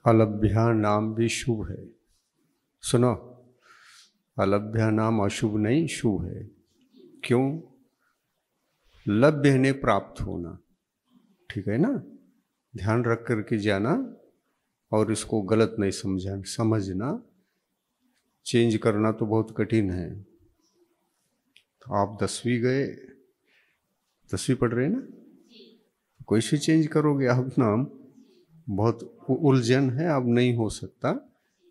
अलभ्या नाम भी शुभ है। सुनो, अलभ्या नाम अशुभ नहीं, शुभ है। क्यों? लभ्य ने प्राप्त होना, ठीक है ना? ध्यान रख करके जाना और इसको गलत नहीं समझना। चेंज करना तो बहुत कठिन है। तो आप 10वीं गए, 10वीं पढ़ रहे हैं ना, कैसे चेंज करोगे आप नाम? बहुत उलझन है, अब नहीं हो सकता।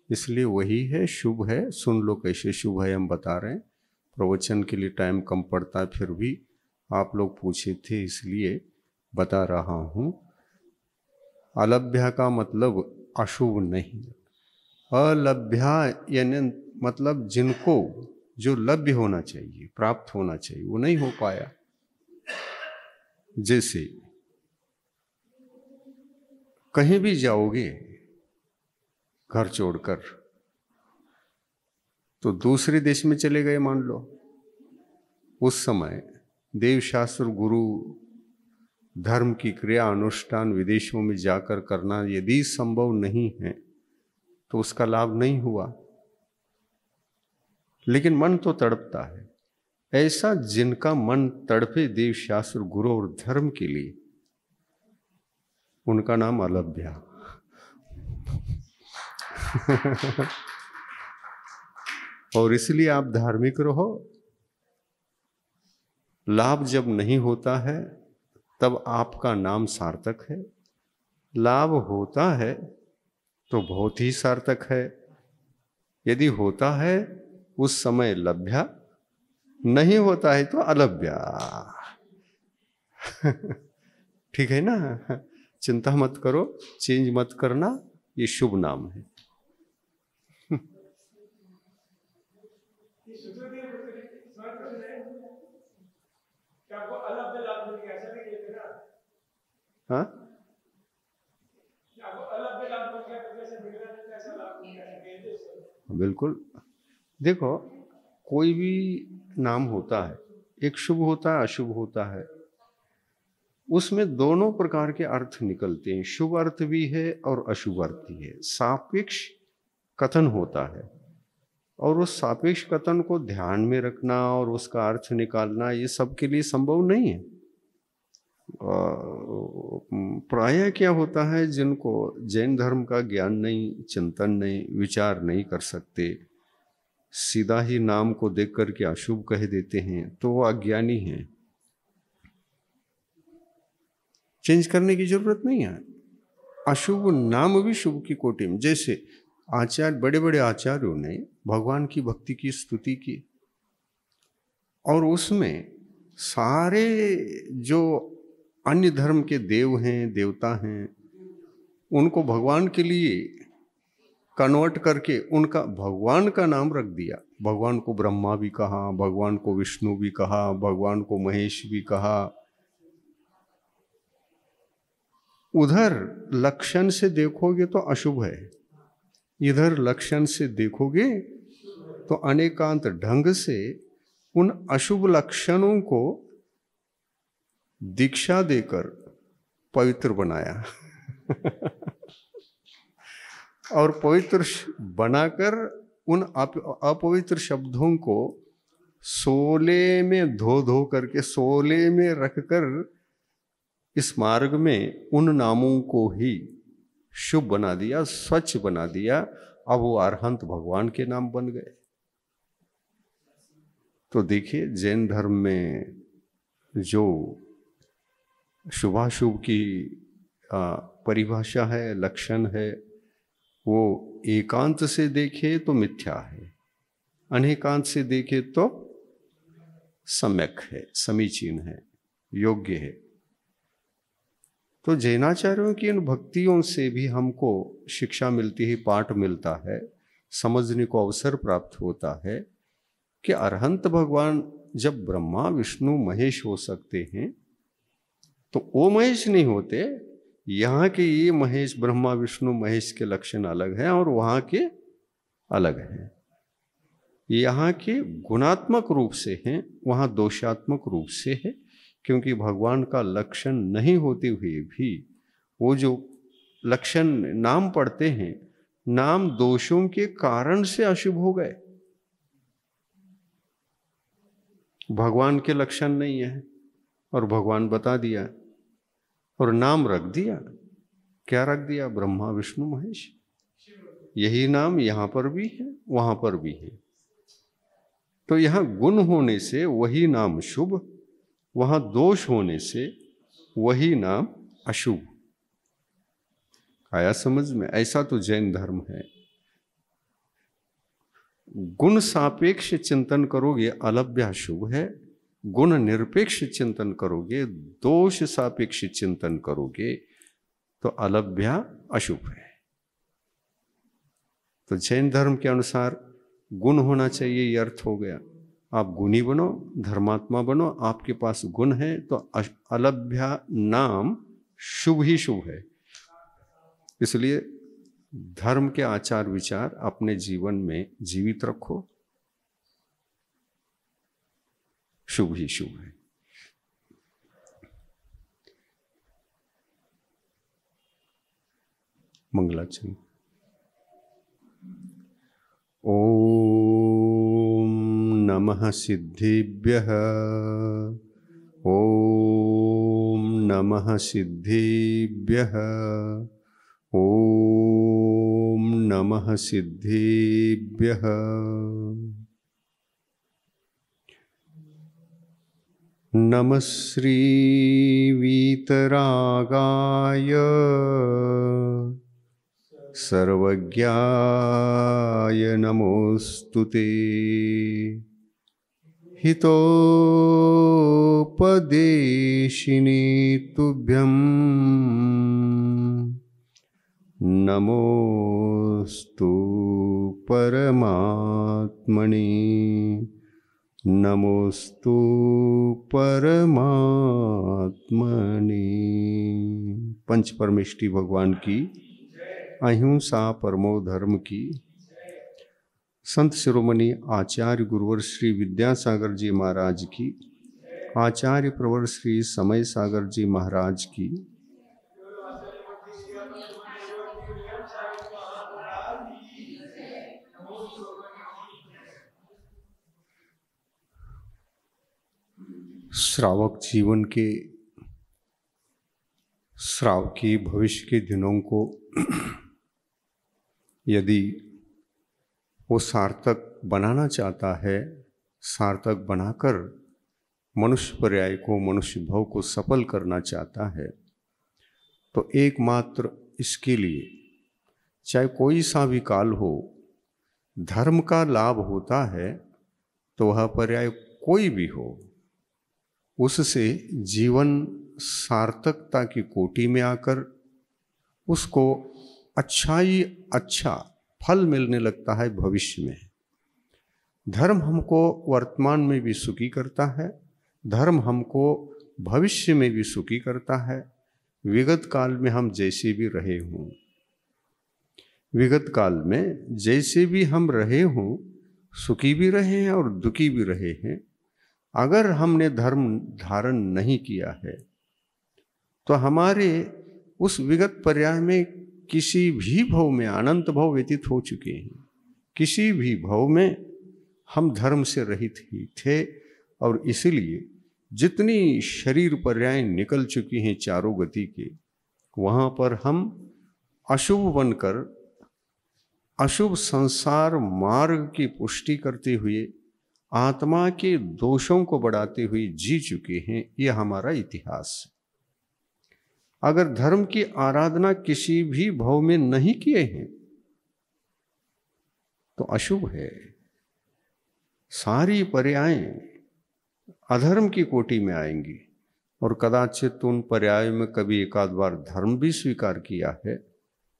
इसलिए वही है, शुभ है। सुन लो कैसे शुभ है, हम बता रहे हैं। प्रवचन के लिए टाइम कम पड़ता है, फिर भी आप लोग पूछे थे इसलिए बता रहा हूं। अलभ्या का मतलब अशुभ नहीं। अलभ्या यानी मतलब जिनको जो लभ्य होना चाहिए, प्राप्त होना चाहिए, वो नहीं हो पाया। जैसे कहीं भी जाओगे घर छोड़कर, तो दूसरे देश में चले गए मान लो, उस समय देव शास्त्र गुरु धर्म की क्रिया अनुष्ठान विदेशों में जाकर करना यदि संभव नहीं है तो उसका लाभ नहीं हुआ। लेकिन मन तो तड़पता है। ऐसा जिनका मन तड़पे देव शास्त्र गुरु और धर्म के लिए, उनका नाम अलभ्या। और इसलिए आप धार्मिक रहो। लाभ जब नहीं होता है तब आपका नाम सार्थक है। लाभ होता है तो बहुत ही सार्थक है। यदि होता है उस समय लभ्या, नहीं होता है तो अलभ्या। ठीक है ना? चिंता मत करो, चेंज मत करना, ये शुभ नाम है। हाँ, बिल्कुल। देखो, कोई भी नाम होता है, एक शुभ होता है, अशुभ होता है। उसमें दोनों प्रकार के अर्थ निकलते हैं। शुभ अर्थ भी है और अशुभ अर्थ भी है। सापेक्ष कथन होता है और उस सापेक्ष कथन को ध्यान में रखना और उसका अर्थ निकालना ये सबके लिए संभव नहीं है। प्रायः क्या होता है, जिनको जैन धर्म का ज्ञान नहीं, चिंतन नहीं, विचार नहीं कर सकते, सीधा ही नाम को देख करके अशुभ कह देते हैं, तो वो अज्ञानी हैं। चेंज करने की जरूरत नहीं है। अशुभ नाम भी शुभ की कोटि में। जैसे आचार्य, बड़े बड़े आचार्यों ने भगवान की भक्ति की स्तुति की और उसमें सारे जो अन्य धर्म के देव हैं, देवता हैं, उनको भगवान के लिए कन्वर्ट करके उनका भगवान का नाम रख दिया। भगवान को ब्रह्मा भी कहा, भगवान को विष्णु भी कहा, भगवान को महेश भी कहा। उधर लक्षण से देखोगे तो अशुभ है, इधर लक्षण से देखोगे तो अनेकांत ढंग से उन अशुभ लक्षणों को दीक्षा देकर पवित्र बनाया। और पवित्र बनाकर उन अपवित्र शब्दों को सोले में धो करके, सोले में रखकर इस मार्ग में उन नामों को ही शुभ बना दिया, स्वच्छ बना दिया। अब वो अरहंत भगवान के नाम बन गए। तो देखिए, जैन धर्म में जो शुभाशुभ की परिभाषा है, लक्षण है, वो एकांत से देखे तो मिथ्या है, अनेकांत से देखे तो सम्यक है, समीचीन है, योग्य है। तो जैनाचार्यों की इन भक्तियों से भी हमको शिक्षा मिलती है, पाठ मिलता है, समझने को अवसर प्राप्त होता है कि अरहंत भगवान जब ब्रह्मा विष्णु महेश हो सकते हैं तो वो महेश नहीं होते। यहाँ के ये महेश, ब्रह्मा विष्णु महेश के लक्षण अलग हैं और वहाँ के अलग हैं। यहाँ के गुणात्मक रूप से हैं, वहाँ दोषात्मक रूप से है। क्योंकि भगवान का लक्षण नहीं होते हुए भी वो जो लक्षण नाम पढ़ते हैं, नाम दोषों के कारण से अशुभ हो गए। भगवान के लक्षण नहीं है और भगवान बता दिया और नाम रख दिया। क्या रख दिया? ब्रह्मा विष्णु महेश। यही नाम यहां पर भी है, वहां पर भी है। तो यहां गुण होने से वही नाम शुभ, वहां दोष होने से वही नाम अशुभ। आया समझ में? ऐसा तो जैन धर्म है। गुण सापेक्ष चिंतन करोगे अलभ्य शुभ है, गुण निरपेक्ष चिंतन करोगे, दोष सापेक्ष चिंतन करोगे तो अलभ्य अशुभ है। तो जैन धर्म के अनुसार गुण होना चाहिए, ये अर्थ हो गया। आप गुणी बनो, धर्मात्मा बनो, आपके पास गुण है तो अलभ्य नाम शुभ ही शुभ है। इसलिए धर्म के आचार विचार अपने जीवन में जीवित रखो, शुभ ही शुभ है। मंगलाचरण। ओम नमः सिद्धिभ्यः, ओम नमः सिद्धिभ्यः, ओम नमः सिद्धिभ्यः। नमः श्री वीतरागाय सर्वज्ञाय नमोस्तुते। हितोपदेशिने तुभ्यं नमोस्तु परमात्मने, नमोस्तु परमात्मने। पंच परमेष्टि भगवान की, अहिंसा परमो धर्म की, संत शिरोमणि आचार्य गुरुवर श्री विद्यासागर जी महाराज की, आचार्य प्रवर श्री समय सागर जी महाराज की, श्रावक जीवन के श्रावकी भविष्य के दिनों को यदि वो सार्थक बनाना चाहता है, सार्थक बनाकर मनुष्य पर्याय को, मनुष्य भव को सफल करना चाहता है, तो एकमात्र इसके लिए चाहे कोई सा भी काल हो, धर्म का लाभ होता है। तो वह पर्याय कोई भी हो, उससे जीवन सार्थकता की कोटि में आकर उसको अच्छा ही अच्छा फल मिलने लगता है भविष्य में। धर्म हमको वर्तमान में भी सुखी करता है, धर्म हमको भविष्य में भी सुखी करता है। विगत काल में हम जैसे भी रहे हों, विगत काल में जैसे भी हम रहे हों, सुखी भी रहे हैं और दुखी भी रहे हैं, अगर हमने धर्म धारण नहीं किया है तो हमारे उस विगत पर्याय में किसी भी भव में अनंत भव व्यतीत हो चुके हैं। किसी भी भव में हम धर्म से रहित ही थे और इसीलिए जितनी शरीर पर्याय निकल चुकी हैं चारों गति के, वहाँ पर हम अशुभ बनकर अशुभ संसार मार्ग की पुष्टि करते हुए आत्मा के दोषों को बढ़ाते हुए जी चुके हैं। यह हमारा इतिहास है। अगर धर्म की आराधना किसी भी भव में नहीं किए हैं तो अशुभ है। सारी पर्यायें अधर्म की कोटि में आएंगी और कदाचित उन पर्यायों में कभी एकाध बार धर्म भी स्वीकार किया है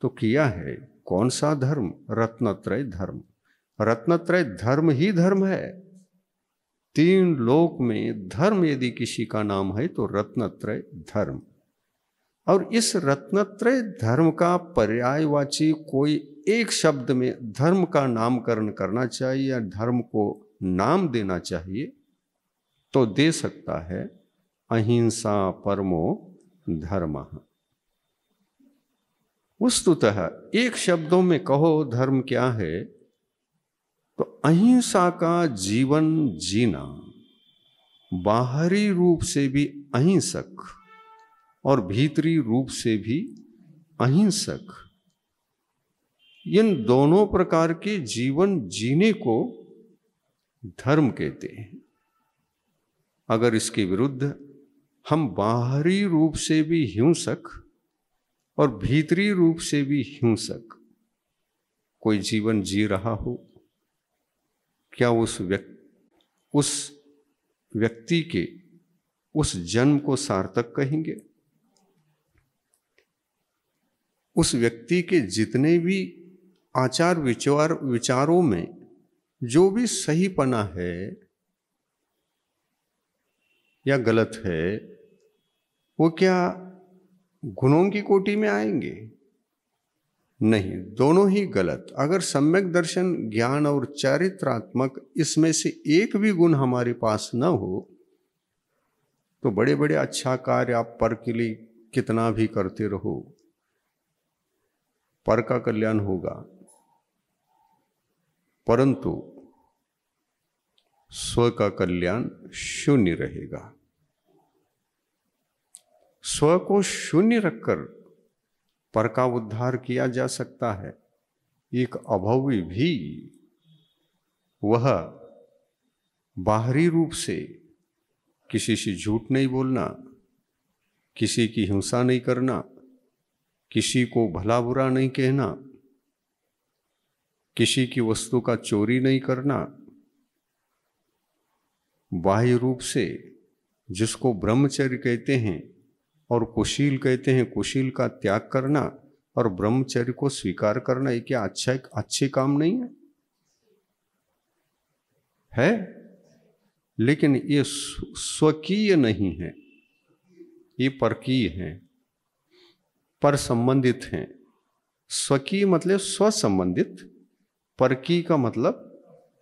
तो किया है। कौन सा धर्म? रत्नत्रय धर्म। रत्नत्रय धर्म ही धर्म है। तीन लोक में धर्म यदि किसी का नाम है तो रत्नत्रय धर्म। और इस रत्नत्रय धर्म का पर्यायवाची कोई एक शब्द में धर्म का नामकरण करना चाहिए या धर्म को नाम देना चाहिए तो दे सकता है अहिंसा परमो धर्मः। वस्तुतः एक शब्दों में कहो धर्म क्या है, तो अहिंसा का जीवन जीना, बाहरी रूप से भी अहिंसक और भीतरी रूप से भी अहिंसक, इन दोनों प्रकार के जीवन जीने को धर्म कहते हैं। अगर इसके विरुद्ध हम बाहरी रूप से भी हिंसक और भीतरी रूप से भी हिंसक कोई जीवन जी रहा हो, क्या उस व्यक्ति के उस जन्म को सार्थक कहेंगे? उस व्यक्ति के जितने भी आचार विचारों में जो भी सहीपना है या गलत है, वो क्या गुणों की कोटि में आएंगे? नहीं, दोनों ही गलत। अगर सम्यक दर्शन, ज्ञान और चारित्रात्मक इसमें से एक भी गुण हमारे पास न हो, तो बड़े बड़े अच्छा कार्य आप पर के लिए कितना भी करते रहो, पर का कल्याण होगा, परंतु स्व का कल्याण शून्य रहेगा। स्व को शून्य रखकर पर का उद्धार किया जा सकता है। एक अभव्य भी वह बाहरी रूप से किसी से झूठ नहीं बोलना, किसी की हिंसा नहीं करना, किसी को भला बुरा नहीं कहना, किसी की वस्तु का चोरी नहीं करना, बाह्य रूप से जिसको ब्रह्मचर्य कहते हैं और कुशील कहते हैं, कुशील का त्याग करना और ब्रह्मचर्य को स्वीकार करना, ये क्या अच्छे काम नहीं है? लेकिन ये स्वकीय नहीं है, ये परकीय है, पर संबंधित हैं। स्वकीय मतलब स्व संबंधित, परकीय का मतलब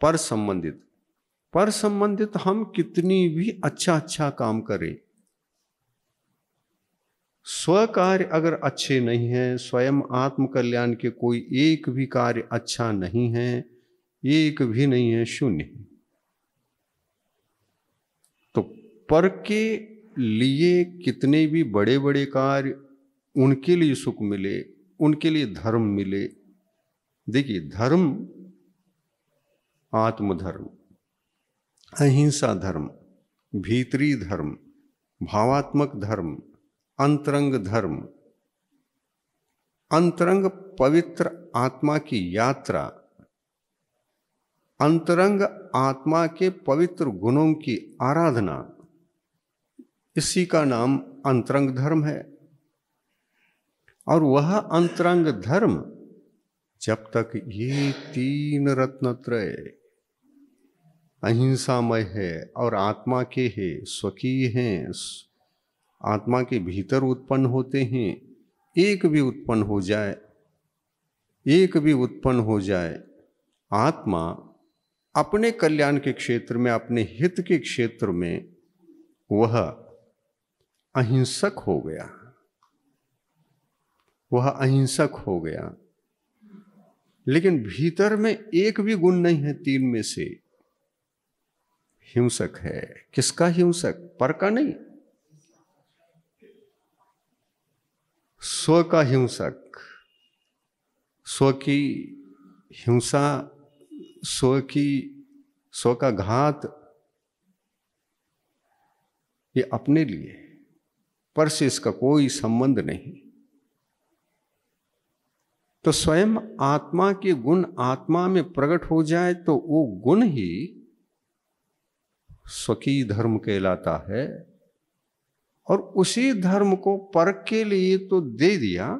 पर संबंधित। पर संबंधित हम कितनी भी अच्छा काम करें, स्व कार्य अगर अच्छे नहीं है, स्वयं आत्म कल्याण के कोई एक भी कार्य अच्छा नहीं है, एक भी नहीं है, शून्य है, तो पर के लिए कितने भी बड़े बड़े कार्य, उनके लिए सुख मिले, उनके लिए धर्म मिले। देखिए, धर्म, आत्मधर्म, अहिंसा धर्म, भीतरी धर्म, भावात्मक धर्म, अंतरंग धर्म, अंतरंग पवित्र आत्मा की यात्रा, अंतरंग आत्मा के पवित्र गुणों की आराधना, इसी का नाम अंतरंग धर्म है। और वह अंतरंग धर्म जब तक ये तीन रत्नत्रय अहिंसामय है और आत्मा के है, स्वकीय हैं, आत्मा के भीतर उत्पन्न होते हैं, एक भी उत्पन्न हो जाए, आत्मा अपने कल्याण के क्षेत्र में, अपने हित के क्षेत्र में वह अहिंसक हो गया। लेकिन भीतर में एक भी गुण नहीं है, तीन में से हिंसक है। किसका हिंसक? पर का नहीं, स्व का हिंसक, स्व की हिंसा, स्व का घात, ये अपने लिए, पर से इसका कोई संबंध नहीं। तो स्वयं आत्मा के गुण आत्मा में प्रकट हो जाए तो वो गुण ही स्वकीय धर्म कहलाता है। और उसी धर्म को पर के लिए तो दे दिया,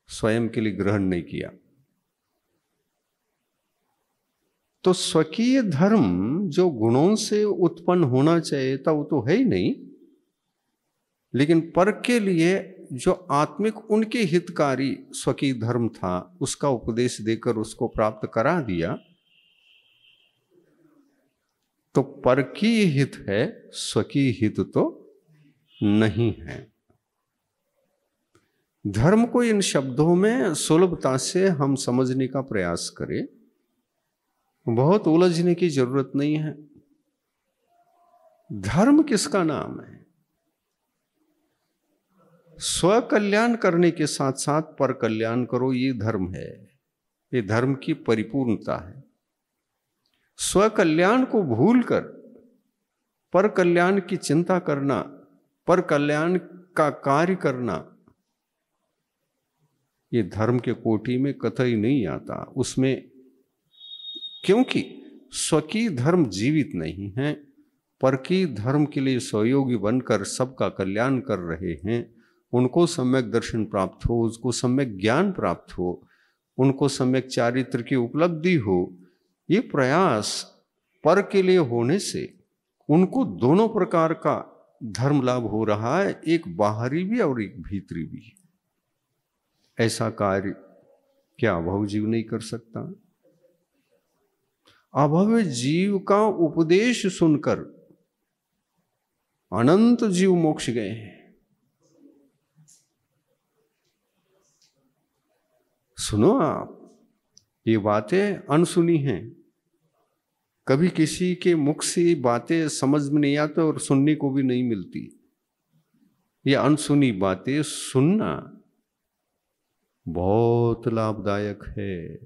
स्वयं के लिए ग्रहण नहीं किया। तो स्वकीय धर्म जो गुणों से उत्पन्न होना चाहिए था वो तो है ही नहीं, लेकिन पर के लिए जो आत्मिक उनके हितकारी स्वकीय धर्म था उसका उपदेश देकर उसको प्राप्त करा दिया। तो पर की हित है, स्वकीय हित तो नहीं है। धर्म को इन शब्दों में सुलभता से हम समझने का प्रयास करें, बहुत उलझने की जरूरत नहीं है। धर्म किसका नाम है? स्व कल्याण करने के साथ साथ पर कल्याण करो, ये धर्म है, ये धर्म की परिपूर्णता है। स्व कल्याण को भूलकर पर कल्याण की चिंता करना, पर कल्याण का कार्य करना, ये धर्म के कोटि में कतई नहीं आता उसमें, क्योंकि स्वकीय धर्म जीवित नहीं है, पर की धर्म के लिए सहयोगी बनकर सबका कल्याण कर रहे हैं। उनको सम्यक दर्शन प्राप्त हो, उसको सम्यक ज्ञान प्राप्त हो, उनको सम्यक चारित्र की उपलब्धि हो, ये प्रयास पर के लिए होने से उनको दोनों प्रकार का धर्म लाभ हो रहा है, एक बाहरी भी और एक भीतरी भी। ऐसा कार्य क्या अभव जीव नहीं कर सकता? अभव जीव का उपदेश सुनकर अनंत जीव मोक्ष गए हैं। सुनो आप, ये बातें अनसुनी हैं, कभी किसी के मुख से बातें समझ में नहीं आती और सुनने को भी नहीं मिलती। ये अनसुनी बातें सुनना बहुत लाभदायक है,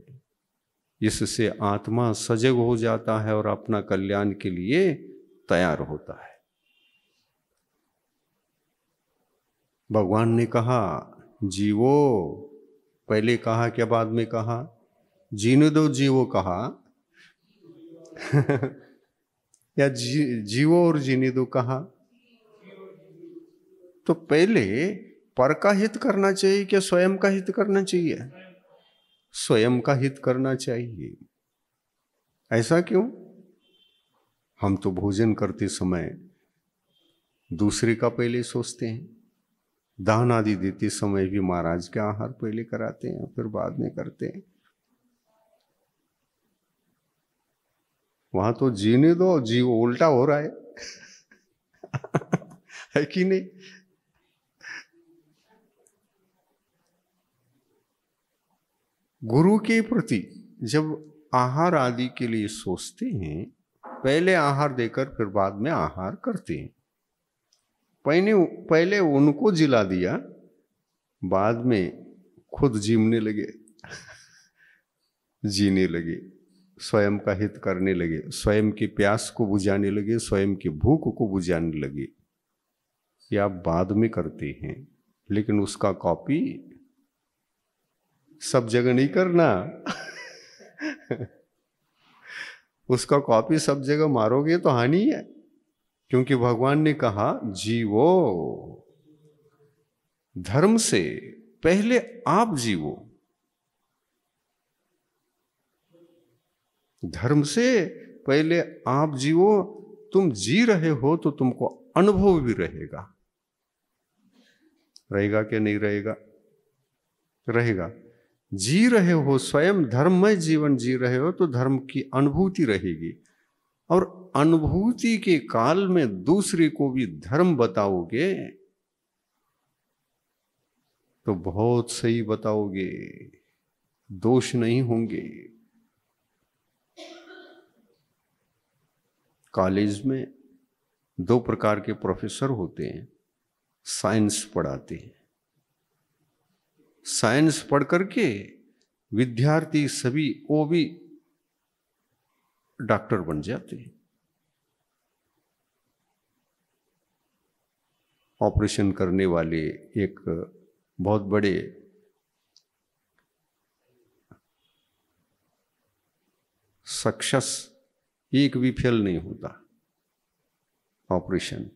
इससे आत्मा सजग हो जाता है और अपना कल्याण के लिए तैयार होता है। भगवान ने कहा जीवो, पहले कहा क्या बाद में कहा? जीने दो जीवो कहा या जीवो और जीने दो कहा? तो पहले पर का हित करना चाहिए क्या स्वयं का हित करना चाहिए? स्वयं का हित करना चाहिए। ऐसा क्यों? हम तो भोजन करते समय दूसरे का पहले सोचते हैं, दान आदि देते समय भी महाराज का आहार पहले कराते हैं, फिर बाद में करते हैं। वहां तो जीने दो, जीव उल्टा हो रहा है है कि नहीं? गुरु के प्रति जब आहार आदि के लिए सोचते हैं, पहले आहार देकर फिर बाद में आहार करते हैं। पहले उनको जिला दिया, बाद में खुद जीने लगे जीने लगे, स्वयं का हित करने लगे, स्वयं की प्यास को बुझाने लगे, स्वयं की भूख को बुझाने लगे। या बाद में करते हैं, लेकिन उसका कॉपी सब जगह नहीं करना उसका कॉपी सब जगह मारोगे तो हानि है, क्योंकि भगवान ने कहा जीवो, धर्म से पहले आप जीवो। धर्म से पहले आप जीवो। तुम जी रहे हो तो तुमको अनुभव भी रहेगा। रहेगा कि नहीं रहेगा? रहेगा। जी रहे हो, स्वयं धर्ममय जीवन जी रहे हो तो धर्म की अनुभूति रहेगी, और अनुभूति के काल में दूसरे को भी धर्म बताओगे तो बहुत सही बताओगे, दोष नहीं होंगे। कॉलेज में 2 प्रकार के प्रोफेसर होते हैं, साइंस पढ़ाते हैं। साइंस पढ़ करके विद्यार्थी सभी वो भी डॉक्टर बन जाते हैं। ऑपरेशन करने वाले एक बहुत बड़े सक्सेस, एक भी फेल नहीं होता ऑपरेशन,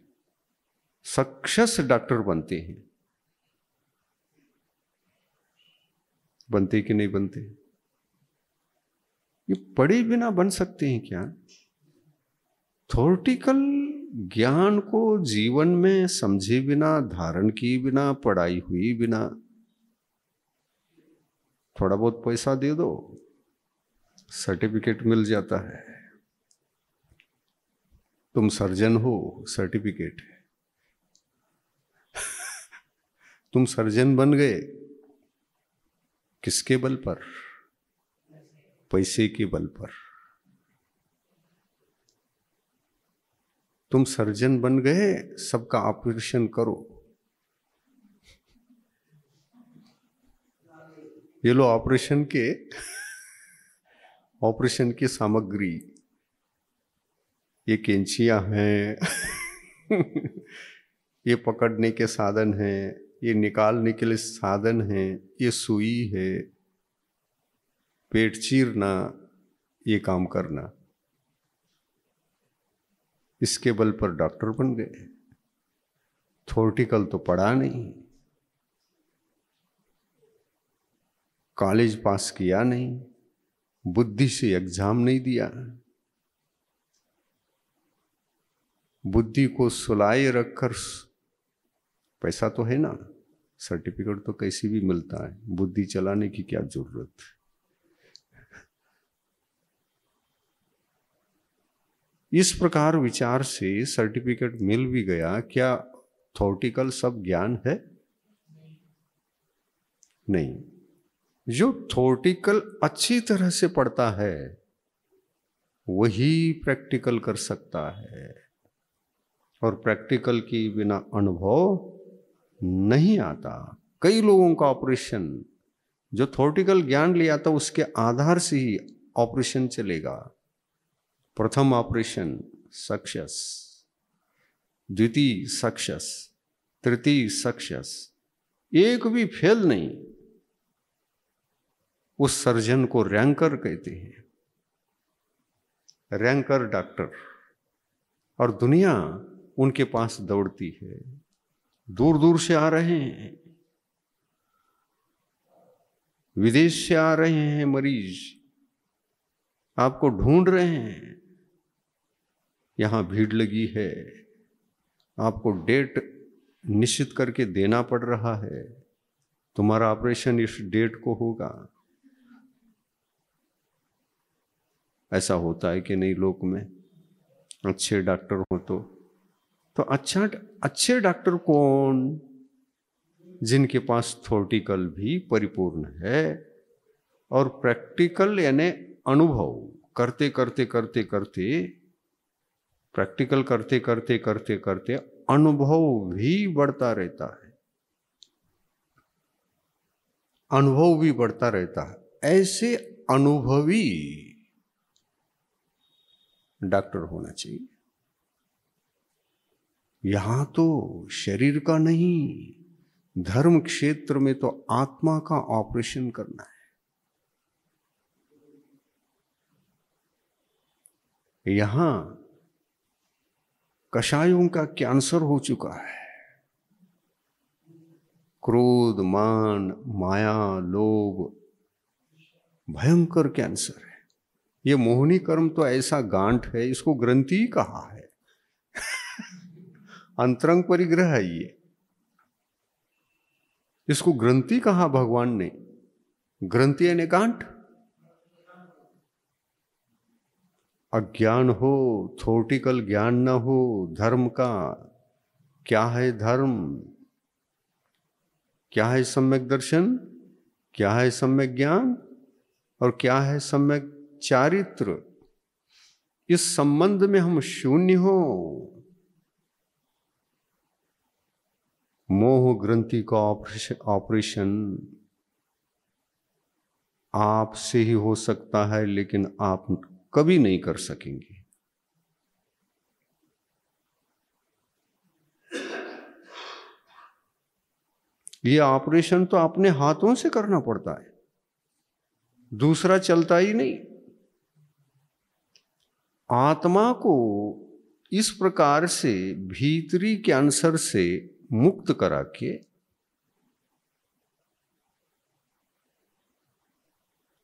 सक्सेस डॉक्टर बनते हैं। बनते कि नहीं बनते? ये पढ़े बिना बन सकते हैं क्या? थ्योरेटिकल ज्ञान को जीवन में समझे बिना, धारण किए बिना, पढ़ाई हुई बिना, थोड़ा बहुत पैसा दे दो, सर्टिफिकेट मिल जाता है। तुम सर्जन हो, सर्टिफिकेट है तुम सर्जन बन गए, किसके बल पर? पैसे के बल पर। तुम सर्जन बन गए, सबका ऑपरेशन करो, ये लो ऑपरेशन की सामग्री, ये कैंचियां हैं ये पकड़ने के साधन हैं, ये निकालने के लिए साधन हैं, ये सुई है, पेट चीरना, ये काम करना। इसके बल पर डॉक्टर बन गए। थ्योरेटिकल तो पढ़ा नहीं, कॉलेज पास किया नहीं, बुद्धि से एग्जाम नहीं दिया, बुद्धि को सुलाए रखकर, पैसा तो है ना, सर्टिफिकेट तो कैसी भी मिलता है, बुद्धि चलाने की क्या जरूरत। इस प्रकार विचार से सर्टिफिकेट मिल भी गया, क्या थ्योरेटिकल सब ज्ञान है? नहीं। जो थ्योरेटिकल अच्छी तरह से पढ़ता है वही प्रैक्टिकल कर सकता है, और प्रैक्टिकल की बिना अनुभव नहीं आता। कई लोगों का ऑपरेशन जो थ्योरेटिकल ज्ञान लिया था उसके आधार से ही ऑपरेशन चलेगा। प्रथम ऑपरेशन सक्सेस, द्वितीय सक्सेस, तृतीय सक्सेस, एक भी फेल नहीं। उस सर्जन को रैंकर कहते हैं, रैंकर डॉक्टर। और दुनिया उनके पास दौड़ती है, दूर दूर से आ रहे हैं, विदेश से आ रहे हैं मरीज, आपको ढूंढ रहे हैं। यहां भीड़ लगी है, आपको डेट निश्चित करके देना पड़ रहा है, तुम्हारा ऑपरेशन इस डेट को होगा। ऐसा होता है कि नहीं लोक में? अच्छे डॉक्टर हो तो अच्छे डॉक्टर कौन? जिनके पास थ्योरेटिकल भी परिपूर्ण है और प्रैक्टिकल यानी अनुभव करते करते करते करते, प्रैक्टिकल करते करते करते करते अनुभव भी बढ़ता रहता है, अनुभव भी बढ़ता रहता है। ऐसे अनुभवी डॉक्टर होना चाहिए। यहां तो शरीर का नहीं, धर्म क्षेत्र में तो आत्मा का ऑपरेशन करना है। यहां कषायों का कैंसर हो चुका है। क्रोध, मान, माया, लोभ भयंकर कैंसर है। ये मोहिनी कर्म तो ऐसा गांठ है, इसको ग्रंथि कहा है अंतरंग परिग्रह है ये, इसको ग्रंथि कहा भगवान ने। ग्रंथि यानी गांठ। अज्ञान हो, थ्योरेटिकल ज्ञान न हो धर्म का, क्या है धर्म, क्या है सम्यक दर्शन, क्या है सम्यक ज्ञान, और क्या है सम्यक चारित्र। इस संबंध में हम शून्य हो। मोह ग्रंथि का ऑपरेशन आपसे ही हो सकता है, लेकिन आप कभी नहीं कर सकेंगे। ये ऑपरेशन तो अपने हाथों से करना पड़ता है, दूसरा चलता ही नहीं। आत्मा को इस प्रकार से भीतरी कैंसर से मुक्त करा के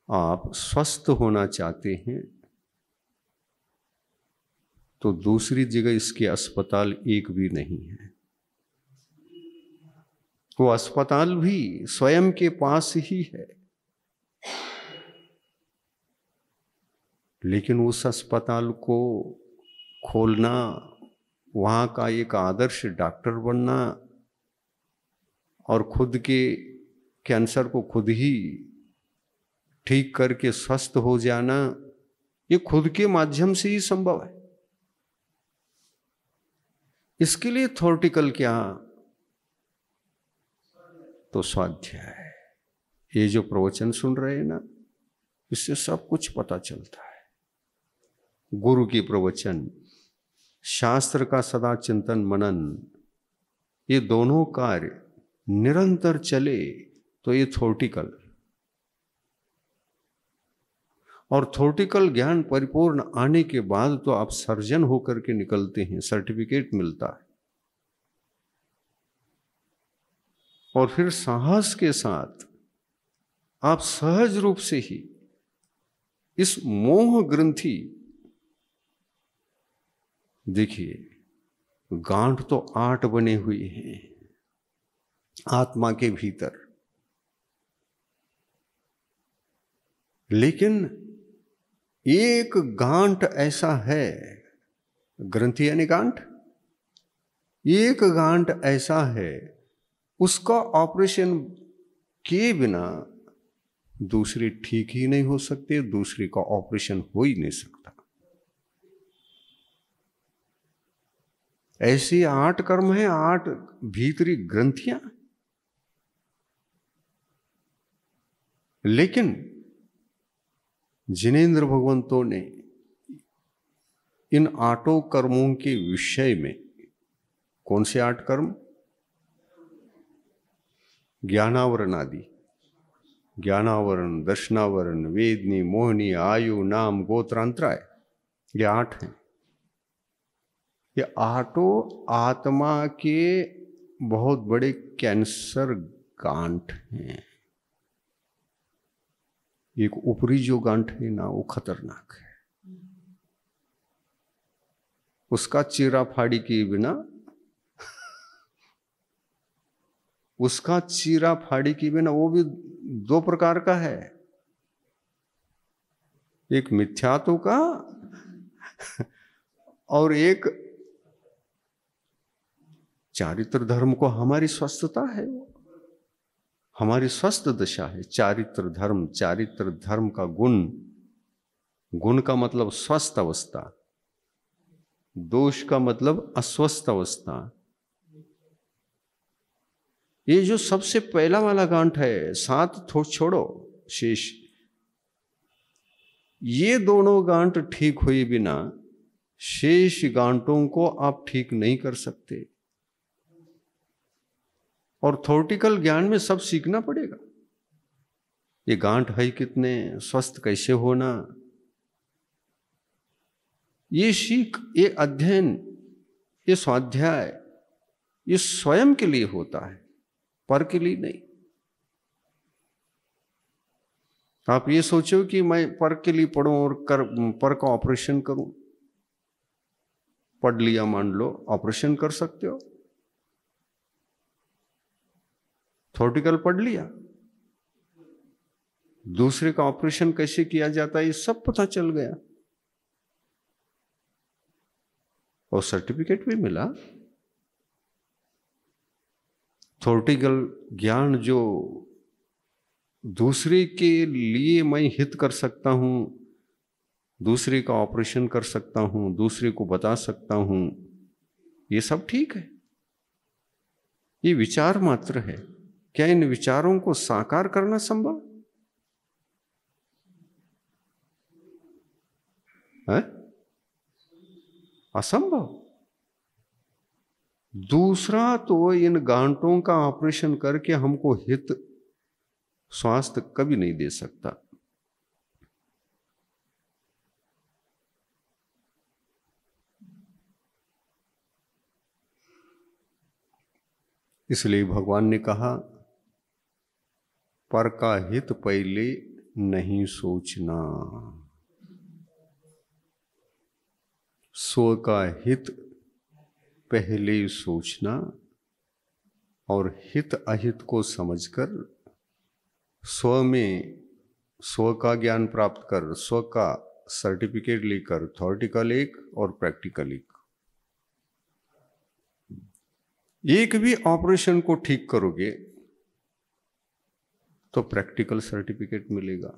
आप स्वस्थ होना चाहते हैं तो दूसरी जगह इसके अस्पताल एक भी नहीं है। वो अस्पताल भी स्वयं के पास ही है, लेकिन उस अस्पताल को खोलना, वहाँ का एक आदर्श डॉक्टर बनना और खुद के कैंसर को खुद ही ठीक करके स्वस्थ हो जाना ये खुद के माध्यम से ही संभव है। इसके लिए थ्योरेटिकल क्या, तो स्वाध्याय। ये जो प्रवचन सुन रहे हैं ना, इससे सब कुछ पता चलता है। गुरु की प्रवचन, शास्त्र का सदा चिंतन मनन, ये दोनों कार्य निरंतर चले तो ये थ्योरेटिकल। और थ्योरेटिकल ज्ञान परिपूर्ण आने के बाद तो आप सर्जन होकर के निकलते हैं, सर्टिफिकेट मिलता है। और फिर साहस के साथ आप सहज रूप से ही इस मोह ग्रंथि, देखिए गांठ तो 8 बने हुए हैं आत्मा के भीतर, लेकिन एक गांठ ऐसा है, ग्रंथि यानी गांठ, एक गांठ ऐसा है उसका ऑपरेशन किए बिना दूसरे ठीक ही नहीं हो सकते, दूसरे का ऑपरेशन हो ही नहीं सकता। ऐसी 8 कर्म है, 8 भीतरी ग्रंथियां। लेकिन जिनेंद्र भगवंतों ने इन 8 कर्मों के विषय में, कौन से 8 कर्म? ज्ञानावरण आदि, ज्ञानावरण, दर्शनावरण, वेदनी, मोहनी, आयु, नाम, गोत्रांतराय, ये 8 हैं। ये 8 आत्मा के बहुत बड़े कैंसर गांठ हैं। एक ऊपरी जो गांठ है ना, वो खतरनाक है, उसका चीरा फाड़ी किए बिना, उसका चीरा फाड़ी किए बिना, वो भी 2 प्रकार का है, एक मिथ्यात्व का और एक चारित्र धर्म को। हमारी स्वस्थता है, वो हमारी स्वस्थ दशा है। चारित्र धर्म, चारित्र धर्म का गुण, गुण का मतलब स्वस्थ अवस्था, दोष का मतलब अस्वस्थ अवस्था। ये जो सबसे पहला वाला गांठ है, 7 छोड़ो शेष, ये दोनों गांठ ठीक हुए बिना शेष गांठों को आप ठीक नहीं कर सकते। और थ्योरेटिकल ज्ञान में सब सीखना पड़ेगा। ये गांठ है कितने, स्वस्थ कैसे होना, ये सीख, ये अध्ययन, ये स्वाध्याय, ये स्वयं के लिए होता है, पर के लिए नहीं। आप ये सोचो कि मैं पर के लिए पढ़ूं और पर का ऑपरेशन करूं। पढ़ लिया, मान लो, ऑपरेशन कर सकते हो। थ्योरेटिकल पढ़ लिया, दूसरे का ऑपरेशन कैसे किया जाता है ये सब पता चल गया, और सर्टिफिकेट भी मिला। थ्योरेटिकल ज्ञान जो दूसरे के लिए मैं हित कर सकता हूं, दूसरे का ऑपरेशन कर सकता हूं, दूसरे को बता सकता हूं, ये सब ठीक है, ये विचार मात्र है। क्या इन विचारों को साकार करना संभव है? असंभव। दूसरा तो इन गांठों का ऑपरेशन करके हमको हित, स्वास्थ्य कभी नहीं दे सकता। इसलिए भगवान ने कहा, पर का हित पहले नहीं सोचना, स्व का हित पहले सोचना, और हित अहित को समझकर स्व में, स्व का ज्ञान प्राप्त कर, स्व का सर्टिफिकेट लेकर, थ्योरेटिकल एक और प्रैक्टिकल एक भी ऑपरेशन को ठीक करोगे तो प्रैक्टिकल सर्टिफिकेट मिलेगा।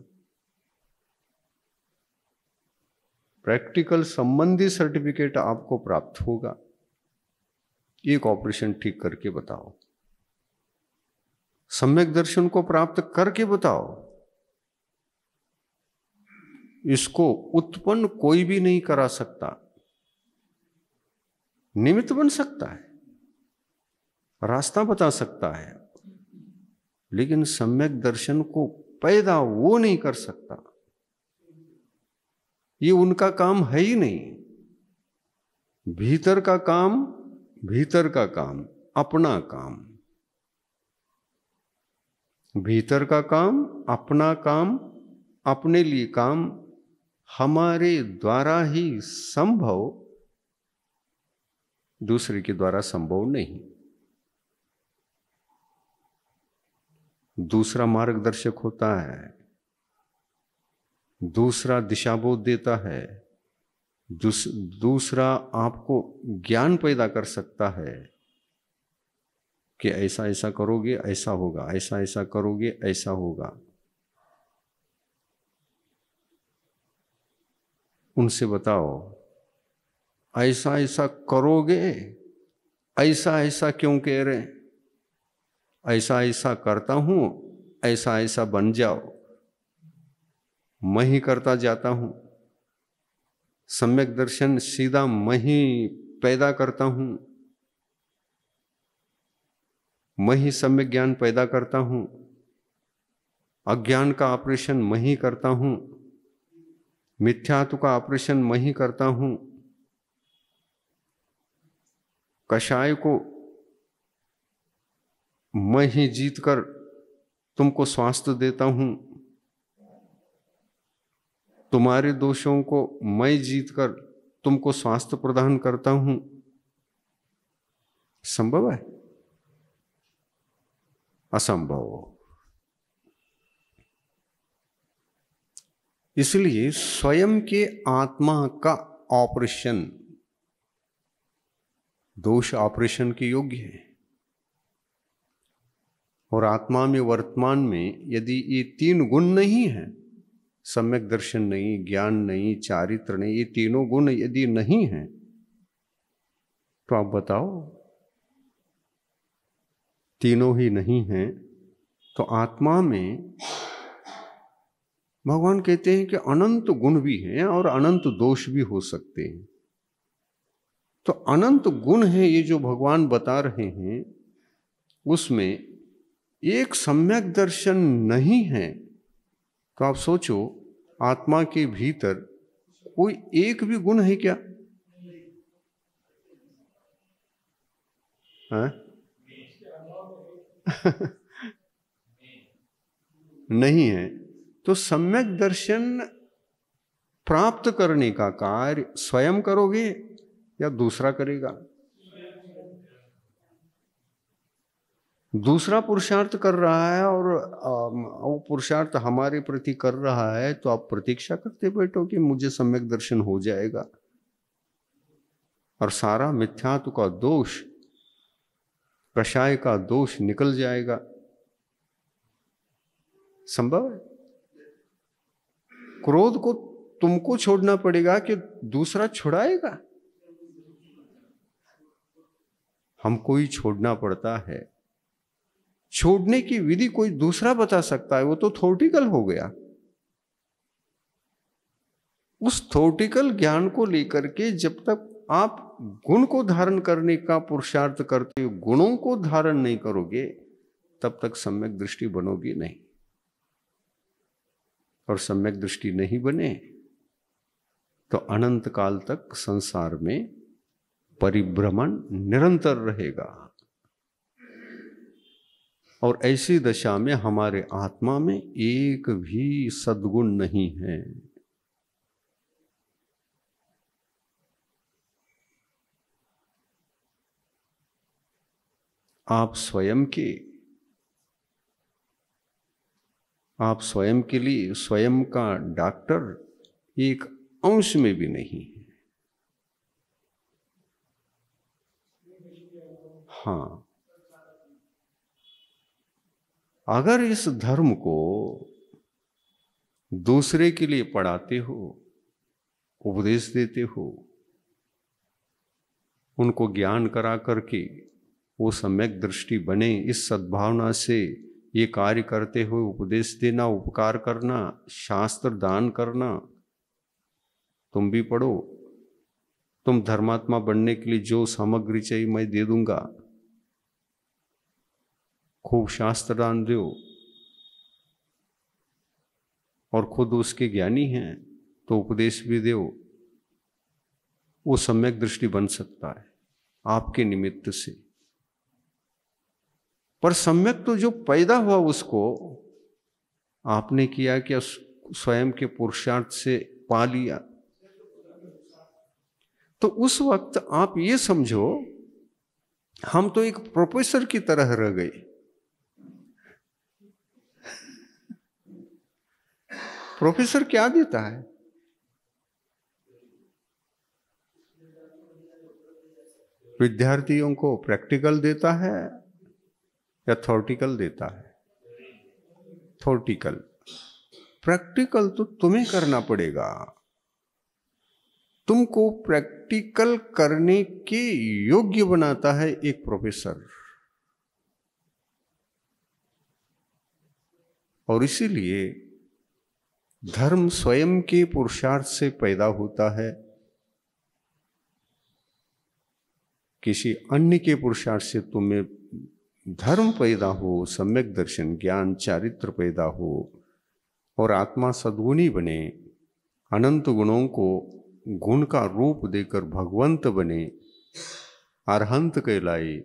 प्रैक्टिकल संबंधी सर्टिफिकेट आपको प्राप्त होगा। एक ऑपरेशन ठीक करके बताओ, सम्यक दर्शन को प्राप्त करके बताओ। इसको उत्पन्न कोई भी नहीं करा सकता, निमित्त बन सकता है, रास्ता बता सकता है, लेकिन सम्यक दर्शन को पैदा वो नहीं कर सकता। ये उनका काम है ही नहीं। भीतर का काम, भीतर का काम, अपना काम, भीतर का काम, अपना काम, अपने लिए काम हमारे द्वारा ही संभव, दूसरे के द्वारा संभव नहीं। दूसरा मार्गदर्शक होता है, दूसरा दिशाबोध देता है, दूसरा आपको ज्ञान पैदा कर सकता है कि ऐसा ऐसा करोगे ऐसा होगा, ऐसा ऐसा करोगे ऐसा होगा। उनसे बताओ, ऐसा ऐसा करोगे, ऐसा ऐसा क्यों कह रहे? ऐसा ऐसा करता हूं, ऐसा ऐसा बन जाओ। मैं ही करता जाता हूं। सम्यक दर्शन सीधा मैं ही पैदा करता हूं, मैं ही सम्यक ज्ञान पैदा करता हूं। अज्ञान का ऑपरेशन मैं ही करता हूं, मिथ्यात्व का ऑपरेशन मैं ही करता हूं। कषाय को मैं ही जीतकर तुमको स्वास्थ्य देता हूं, तुम्हारे दोषों को मैं जीतकर तुमको स्वास्थ्य प्रदान करता हूं। संभव है? असंभव। इसलिए स्वयं के आत्मा का ऑपरेशन दोष ऑपरेशन के योग्य है। और आत्मा में वर्तमान में यदि ये तीन गुण नहीं है, सम्यक दर्शन नहीं, ज्ञान नहीं, चारित्र नहीं, ये तीनों गुण यदि नहीं है, तो आप बताओ, तीनों ही नहीं है तो आत्मा में भगवान कहते हैं कि अनंत गुण भी हैं और अनंत दोष भी हो सकते हैं। तो अनंत गुण है ये जो भगवान बता रहे हैं, उसमें एक सम्यक दर्शन नहीं है। तो आप सोचो, आत्मा के भीतर कोई एक भी गुण है क्या? नहीं है। तो सम्यक दर्शन प्राप्त करने का कार्य स्वयं करोगे या दूसरा करेगा? दूसरा पुरुषार्थ कर रहा है और वो पुरुषार्थ हमारे प्रति कर रहा है, तो आप प्रतीक्षा करते बैठो कि मुझे सम्यक दर्शन हो जाएगा और सारा मिथ्यात्व का दोष, कषाय का दोष निकल जाएगा। संभव है? क्रोध को तुमको छोड़ना पड़ेगा कि दूसरा छुड़ाएगा? हमको ही छोड़ना पड़ता है। छोड़ने की विधि कोई दूसरा बता सकता है, वो तो थोटिकल हो गया। उस थोटिकल ज्ञान को लेकर के जब तक आप गुण को धारण करने का पुरुषार्थ करते हो, गुणों को धारण नहीं करोगे, तब तक सम्यक दृष्टि बनोगी नहीं। और सम्यक दृष्टि नहीं बने तो अनंत काल तक संसार में परिभ्रमण निरंतर रहेगा। और ऐसी दशा में हमारे आत्मा में एक भी सद्गुण नहीं है। आप स्वयं के लिए स्वयं का डॉक्टर एक अंश में भी नहीं है। हाँ, अगर इस धर्म को दूसरे के लिए पढ़ाते हो उपदेश देते हो, उनको ज्ञान करा करके वो सम्यक दृष्टि बने, इस सद्भावना से ये कार्य करते हुए उपदेश देना, उपकार करना, शास्त्र दान करना। तुम भी पढ़ो, तुम धर्मात्मा बनने के लिए जो सामग्री चाहिए मैं दे दूंगा। खूब शास्त्र दान दो, और खुद उसके ज्ञानी हैं तो उपदेश भी दो। वो सम्यक दृष्टि बन सकता है आपके निमित्त से। पर सम्यक तो जो पैदा हुआ उसको आपने किया क्या? स्वयं के पुरुषार्थ से पा लिया। तो उस वक्त आप ये समझो, हम तो एक प्रोफेसर की तरह रह गए। प्रोफेसर क्या देता है? विद्यार्थियों को प्रैक्टिकल देता है या थॉर्टिकल देता है? थॉर्टिकल। प्रैक्टिकल तो तुम्हें करना पड़ेगा। तुमको प्रैक्टिकल करने के योग्य बनाता है एक प्रोफेसर। और इसीलिए धर्म स्वयं के पुरुषार्थ से पैदा होता है, किसी अन्य के पुरुषार्थ से तुम्हें धर्म पैदा हो, सम्यक दर्शन ज्ञान चारित्र पैदा हो, और आत्मा सद्गुणी बने, अनंत गुणों को गुण का रूप देकर भगवंत बने, अरहंत कहलाए,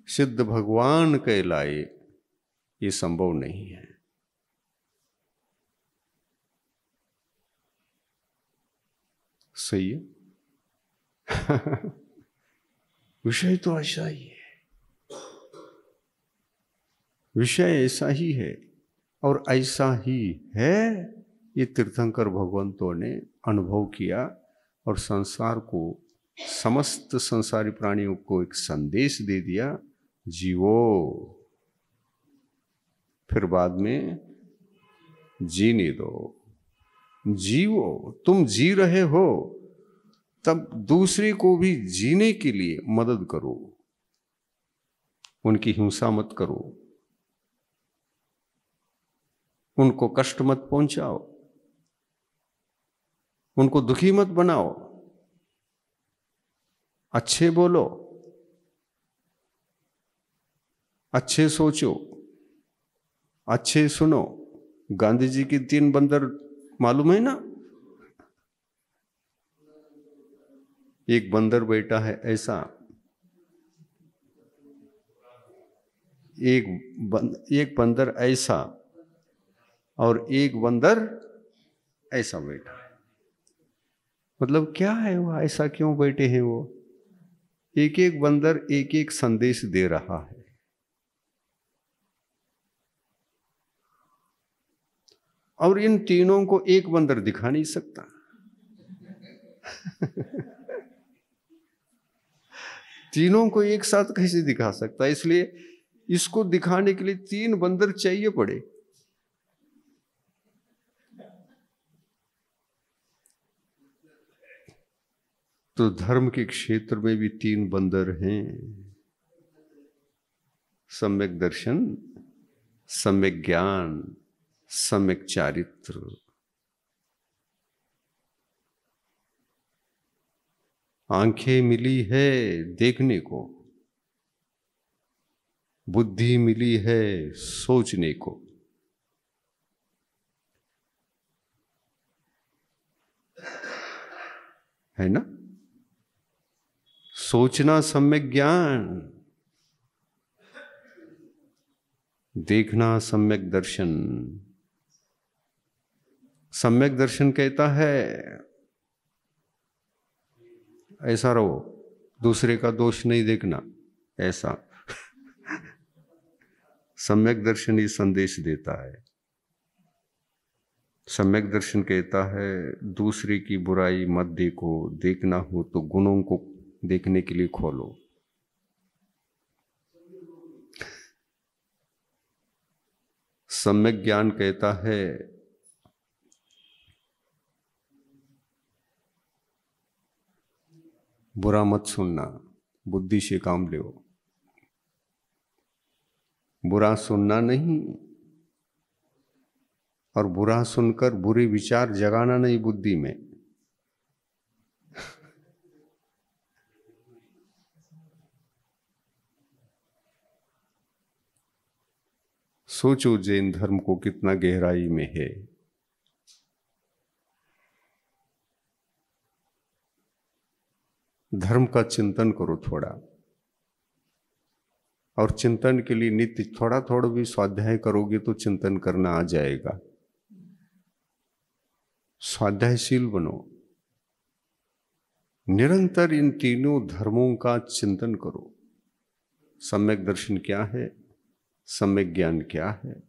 सिद्ध भगवान कहलाए, ये संभव नहीं है। सही है। विषय तो ऐसा ही है, विषय ऐसा ही है, और ऐसा ही है ये तीर्थंकर भगवंतों ने अनुभव किया, और संसार को, समस्त संसारी प्राणियों को एक संदेश दे दिया, जीवो। फिर बाद में जीने दो, जीवो। तुम जी रहे हो तब दूसरे को भी जीने के लिए मदद करो, उनकी हिंसा मत करो, उनको कष्ट मत पहुंचाओ, उनको दुखी मत बनाओ। अच्छे बोलो, अच्छे सोचो, अच्छे सुनो। गांधी जी की 3 बंदर मालूम है ना? एक बंदर बैठा है ऐसा, एक बंदर ऐसा, और एक बंदर ऐसा बैठा है। मतलब क्या है वो, ऐसा क्यों बैठे हैं वो? एक एक बंदर एक एक संदेश दे रहा है। और इन तीनों को एक बंदर दिखा नहीं सकता। तीनों को एक साथ कैसे दिखा सकता है? इसलिए इसको दिखाने के लिए 3 बंदर चाहिए पड़े। तो धर्म के क्षेत्र में भी 3 बंदर हैं, सम्यक दर्शन, सम्यक ज्ञान, सम्यक चारित्र। आंखें मिली है देखने को, बुद्धि मिली है सोचने को। है ना? सोचना सम्यक ज्ञान, देखना सम्यक दर्शन। सम्यक दर्शन कहता है ऐसा रहो, दूसरे का दोष नहीं देखना, ऐसा। सम्यक दर्शन ये संदेश देता है। सम्यक दर्शन कहता है दूसरे की बुराई मत देखो, देखना हो तो गुणों को देखने के लिए खोलो। सम्यक ज्ञान कहता है बुरा मत सुनना, बुद्धि से काम लो। बुरा सुनना नहीं, और बुरा सुनकर बुरे विचार जगाना नहीं बुद्धि में। सोचो जैन धर्म को कितना गहराई में है। धर्म का चिंतन करो थोड़ा, और चिंतन के लिए नित्य थोड़ा थोड़ा भी स्वाध्याय करोगे तो चिंतन करना आ जाएगा। स्वाध्यायशील बनो, निरंतर इन तीनों धर्मों का चिंतन करो। सम्यक दर्शन क्या है, सम्यक ज्ञान क्या है,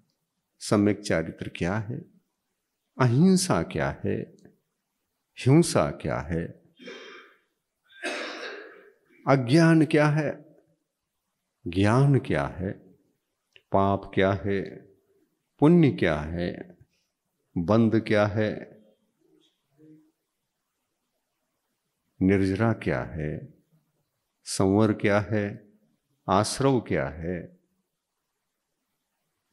सम्यक चारित्र क्या है, अहिंसा क्या है, हिंसा क्या है, अज्ञान क्या है, ज्ञान क्या है, पाप क्या है, पुण्य क्या है, बंध क्या है, निर्जरा क्या है, संवर क्या है, आश्रव क्या है।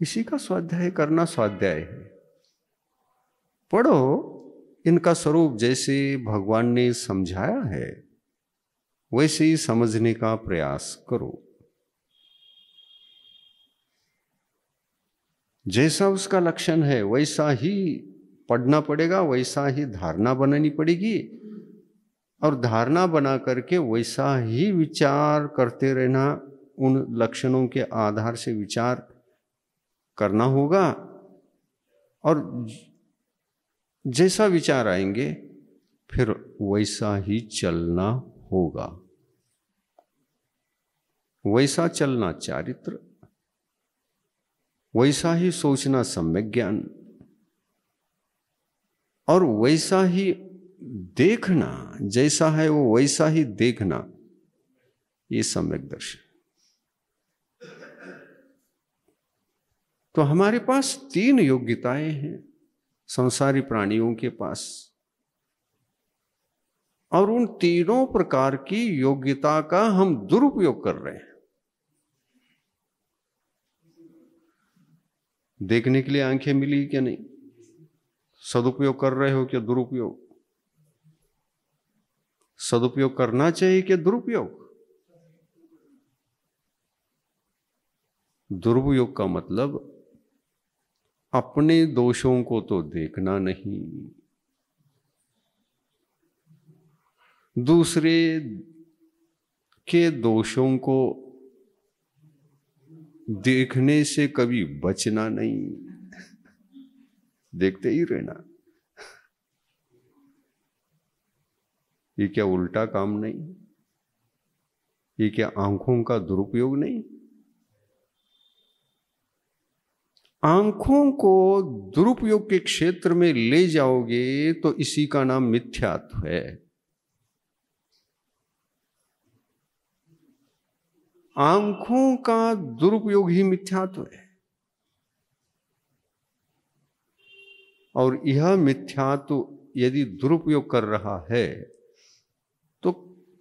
इसी का स्वाध्याय करना स्वाध्याय है। पढ़ो, इनका स्वरूप जैसे भगवान ने समझाया है वैसे ही समझने का प्रयास करो। जैसा उसका लक्षण है वैसा ही पढ़ना पड़ेगा, वैसा ही धारणा बनानी पड़ेगी, और धारणा बना करके वैसा ही विचार करते रहना। उन लक्षणों के आधार से विचार करना होगा, और जैसा विचार आएंगे फिर वैसा ही चलना होगा। वैसा चलना चारित्र, वैसा ही सोचना सम्यक ज्ञान, और वैसा ही देखना, जैसा है वो वैसा ही देखना, ये सम्यक दर्शन। तो हमारे पास तीन योग्यताएं हैं संसारी प्राणियों के पास, और उन तीनों प्रकार की योग्यता का हम दुरुपयोग कर रहे हैं। देखने के लिए आंखें मिली क्या नहीं? सदुपयोग कर रहे हो क्या दुरुपयोग? सदुपयोग करना चाहिए कि दुरुपयोग? दुरुपयोग का मतलब अपने दोषों को तो देखना नहीं, दूसरे के दोषों को देखने से कभी बचना नहीं, देखते ही रहना। ये क्या उल्टा काम नहीं? ये क्या आंखों का दुरुपयोग नहीं? आंखों को दुरुपयोग के क्षेत्र में ले जाओगे तो इसी का नाम मिथ्यात्व है। आंखों का दुरुपयोग ही मिथ्यात्व है, और यह मिथ्यात्व यदि दुरुपयोग कर रहा है तो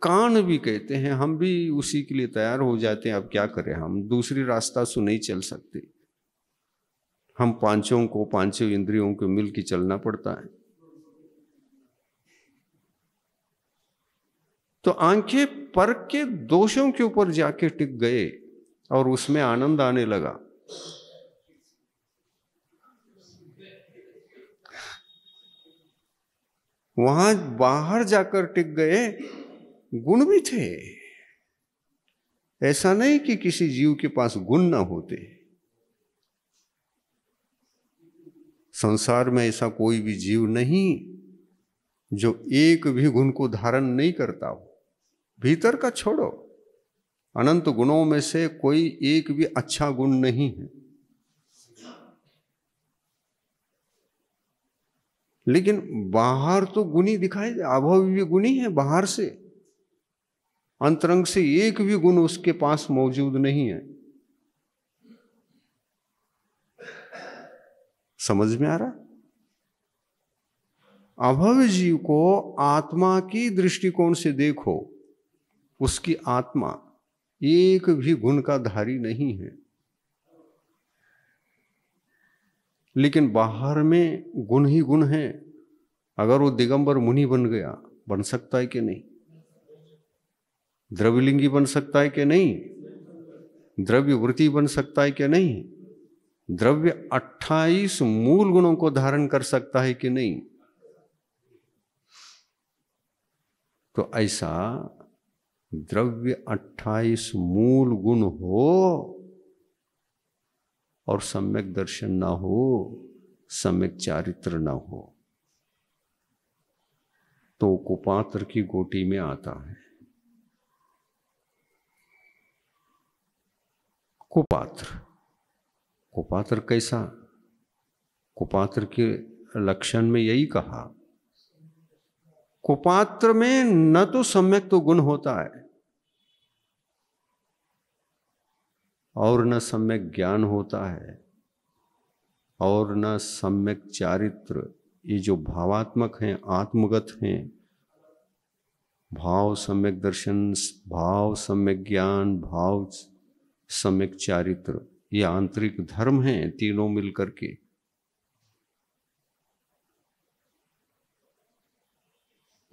कान भी कहते हैं, हम भी उसी के लिए तैयार हो जाते हैं। अब क्या करें, हम दूसरी रास्ता से नहीं चल सकते, हम पांचों इंद्रियों को मिल के चलना पड़ता है। तो आंखें पर के दोषों के ऊपर जाके टिक गए और उसमें आनंद आने लगा। वहां बाहर जाकर टिक गए, गुण भी थे। ऐसा नहीं कि किसी जीव के पास गुण ना होते। संसार में ऐसा कोई भी जीव नहीं जो एक भी गुण को धारण नहीं करता हो। भीतर का छोड़ो, अनंत गुणों में से कोई एक भी अच्छा गुण नहीं है, लेकिन बाहर तो गुणी दिखाई दे। अभाव भी गुणी है बाहर से, अंतरंग से एक भी गुण उसके पास मौजूद नहीं है। समझ में आ रहा? अभव जीव को आत्मा की दृष्टिकोण से देखो, उसकी आत्मा एक भी गुण का धारी नहीं है, लेकिन बाहर में गुण ही गुण है। अगर वो दिगंबर मुनि बन गया, बन सकता है कि नहीं? द्रव्यलिंगी बन सकता है कि नहीं? द्रव्य वृत्ति बन सकता है कि नहीं? द्रव्य 28 मूल गुणों को धारण कर सकता है कि नहीं? तो ऐसा द्रव्य 28 मूल गुण हो और सम्यक दर्शन ना हो, सम्यक चारित्र ना हो, तो कुपात्र की गोटी में आता है। कुपात्र कैसा? कुपात्र के लक्षण में यही कहा, कुपात्र में न तो सम्यक तो गुण होता है और न सम्यक ज्ञान होता है और न सम्यक चारित्र। ये जो भावात्मक हैं, आत्मगत हैं, भाव सम्यक दर्शन, भाव सम्यक ज्ञान, भाव सम्यक चारित्र, ये आंतरिक धर्म हैं तीनों मिलकर के।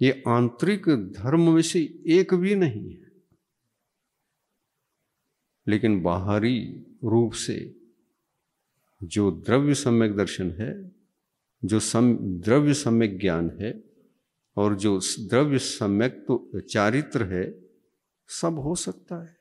ये आंतरिक धर्म में से एक भी नहीं है, लेकिन बाहरी रूप से जो द्रव्य सम्यक दर्शन है, जो द्रव्य सम्यक ज्ञान है और जो द्रव्य सम्यक तो चारित्र है, सब हो सकता है।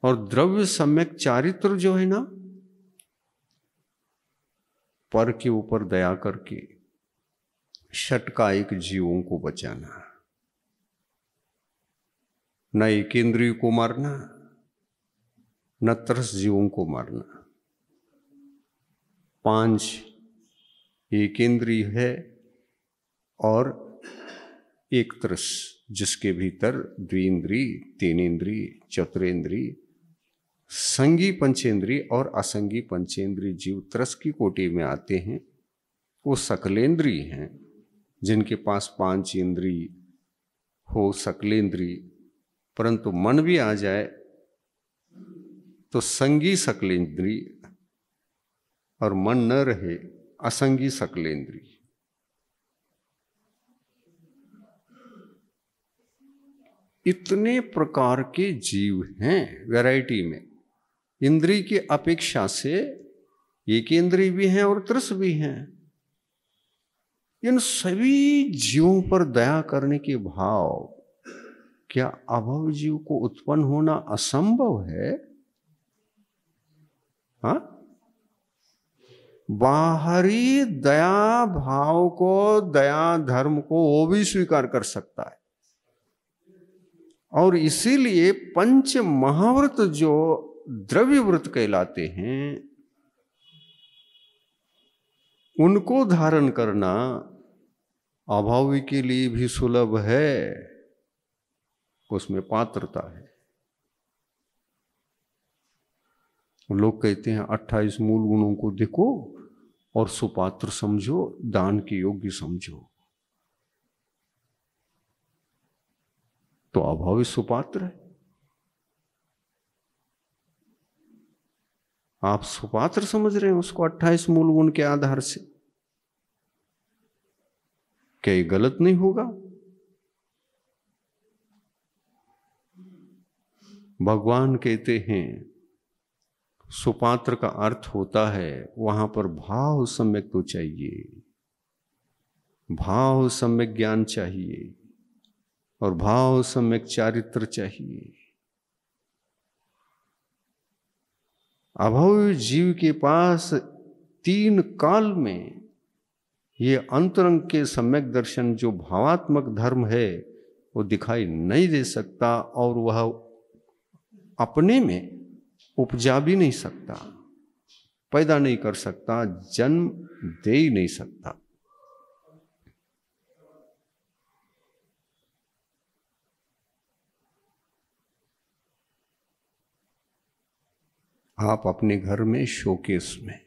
और द्रव्य सम्यक चारित्र जो है ना, पर के ऊपर दया करके षटकायिक जीवों को बचाना, न एक इंद्रिय को मारना, न तरस जीवों को मारना। 5 एक इंद्रिय है और एक तरस, जिसके भीतर द्विंद्रिय, 3 इंद्रिय, चतुरेंद्रिय, संगी पंचेंद्रिय और असंगी पंचेंद्रिय जीव तरस की कोटि में आते हैं। वो सकलेंद्रिय हैं, जिनके पास 5 इंद्रिय हो, सकलेंद्रिय, परंतु मन भी आ जाए तो संगी सकलेंद्रिय, और मन न रहे असंगी सकलेंद्रिय। इतने प्रकार के जीव हैं वैरायटी में। इंद्रिय की अपेक्षा से एक इंद्रिय भी हैं और तरस भी हैं। इन सभी जीवों पर दया करने के भाव, क्या अभव जीव को उत्पन्न होना असंभव है? हाँ, बाहरी दया भाव को, दया धर्म को वो भी स्वीकार कर सकता है। और इसीलिए पंच महाव्रत जो द्रव्य व्रत कहलाते हैं, उनको धारण करना अभावी के लिए भी सुलभ है, उसमें पात्रता है। लोग कहते हैं 28 मूल गुणों को देखो और सुपात्र समझो, दान के योग्य समझो, तो अभावी सुपात्र है। आप सुपात्र समझ रहे हैं उसको 28 मूल गुण के आधार से। क्या ये गलत नहीं होगा? भगवान कहते हैं सुपात्र का अर्थ होता है वहां पर भाव सम्यक तो चाहिए, भाव सम्यक ज्ञान चाहिए और भाव सम्यक चारित्र चाहिए। अभावी जीव के पास 3 काल में ये अंतरंग के सम्यक दर्शन जो भावात्मक धर्म है वो दिखाई नहीं दे सकता, और वह अपने में उपजा भी नहीं सकता, पैदा नहीं कर सकता, जन्म दे ही नहीं सकता। आप अपने घर में शोकेस में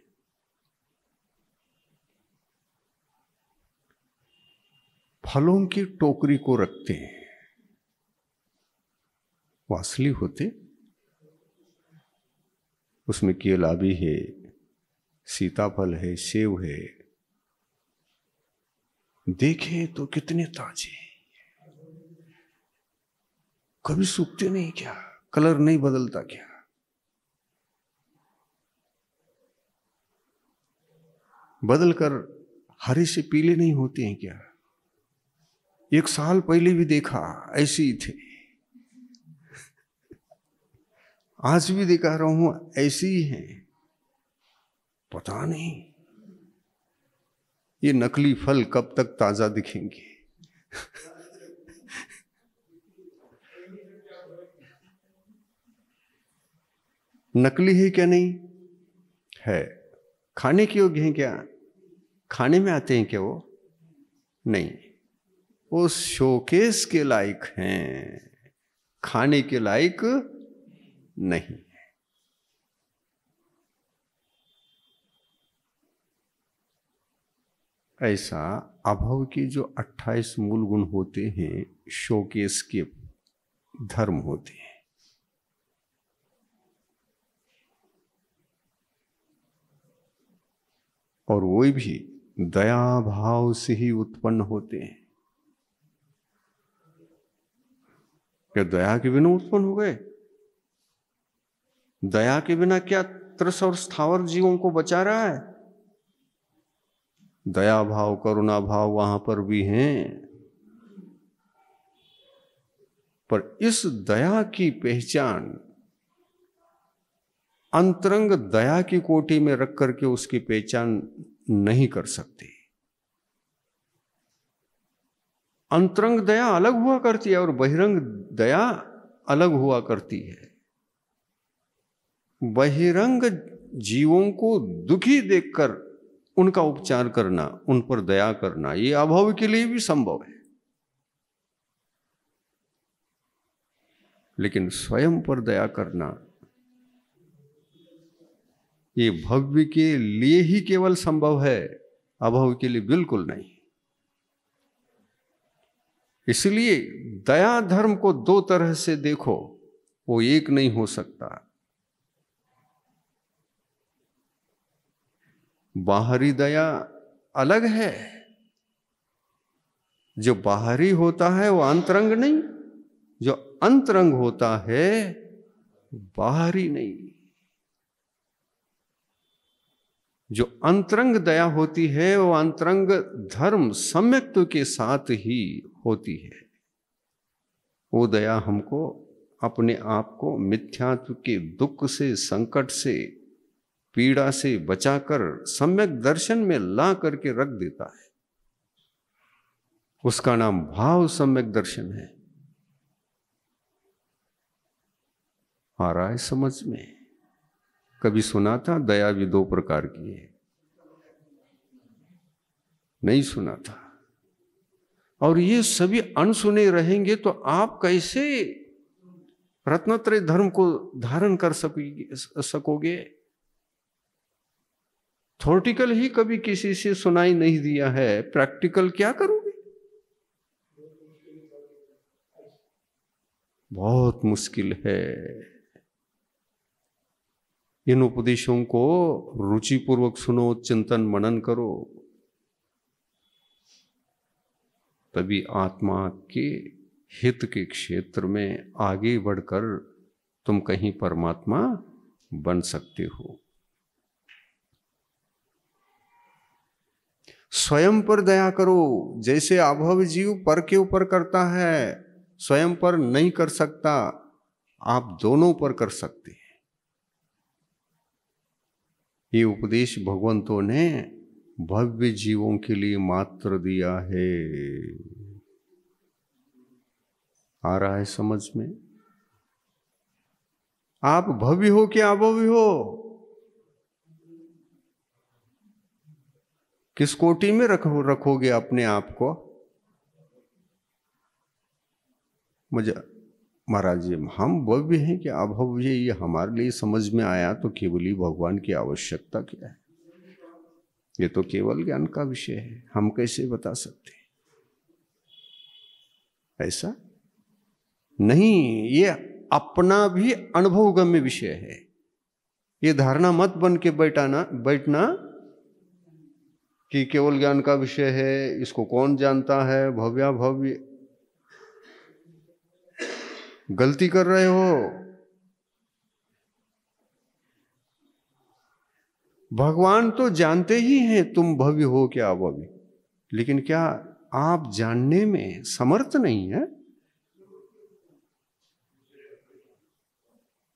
फलों की टोकरी को रखते हैं, वो असली होते, उसमें केला भी है, सीताफल है, सेब है, देखे तो कितने ताजे, कभी सूखते नहीं क्या, कलर नहीं बदलता क्या? बदलकर हरे से पीले नहीं होते हैं क्या? 1 साल पहले भी देखा ऐसे ही थे, आज भी दिखा रहा हूं ऐसे ही हैं, पता नहीं ये नकली फल कब तक ताजा दिखेंगे। नकली है क्या? नहीं है। खाने के योग्य हैं क्या? खाने में आते हैं क्या वो? नहीं, वो शोकेस के लायक हैं, खाने के लायक नहीं। ऐसा अभव के जो 28 मूल गुण होते हैं, शोकेस के धर्म होते हैं। और वो भी दया भाव से ही उत्पन्न होते हैं। क्या दया के बिना उत्पन्न हो गए? दया के बिना क्या त्रस और स्थावर जीवों को बचा रहा है? दया भाव करुणा भाव वहां पर भी हैं, पर इस दया की पहचान अंतरंग दया की कोटि में रख करके उसकी पहचान नहीं कर सकते। अंतरंग दया अलग हुआ करती है और बहिरंग दया अलग हुआ करती है। बहिरंग जीवों को दुखी देखकर उनका उपचार करना, उन पर दया करना, ये अभव के लिए भी संभव है, लेकिन स्वयं पर दया करना ये भव्य के लिए ही केवल संभव है, अभव के लिए बिल्कुल नहीं। इसलिए दया धर्म को 2 तरह से देखो, वो एक नहीं हो सकता। बाहरी दया अलग है, जो बाहरी होता है वो अंतरंग नहीं, जो अंतरंग होता है बाहरी नहीं। जो अंतरंग दया होती है वो अंतरंग धर्म सम्यक्त्व के साथ ही होती है। वो दया हमको अपने आप को मिथ्यात्व के दुख से, संकट से, पीड़ा से बचाकर सम्यक दर्शन में ला करके रख देता है। उसका नाम भाव सम्यक दर्शन है। आ रहा है समझ में? कभी सुना था दया भी 2 प्रकार की है? नहीं सुना था। और ये सभी अनसुने रहेंगे तो आप कैसे रत्नत्रय धर्म को धारण कर सकोगे? थ्योरेटिकल ही कभी किसी से सुनाई नहीं दिया है, प्रैक्टिकल क्या करोगे? बहुत मुश्किल है। इन उपदेशों को रुचिपूर्वक सुनो, चिंतन मनन करो, तभी आत्मा के हित के क्षेत्र में आगे बढ़कर तुम कहीं परमात्मा बन सकते हो। स्वयं पर दया करो। जैसे अभव जीव पर के ऊपर करता है, स्वयं पर नहीं कर सकता, आप दोनों पर कर सकते हैं। ये उपदेश भगवंतों ने भव्य जीवों के लिए मात्र दिया है। आ रहा है समझ में? आप भव्य हो कि अभव्य हो? किस कोटि में रखोगे अपने आप को? मुझे महाराज जी, हम भव्य हैं कि अभव्य, ये हमारे लिए समझ में आया तो केवल ही भगवान की आवश्यकता क्या है? ये तो केवल ज्ञान का विषय है, हम कैसे बता सकते हैं? ऐसा नहीं, ये अपना भी अनुभवगम्य विषय है। ये धारणा मत बन के बैठना कि केवल ज्ञान का विषय है, इसको कौन जानता है, भव्या भव्य। गलती कर रहे हो। भगवान तो जानते ही हैं तुम भव्य हो क्या अभव्य, लेकिन क्या आप जानने में समर्थ नहीं है?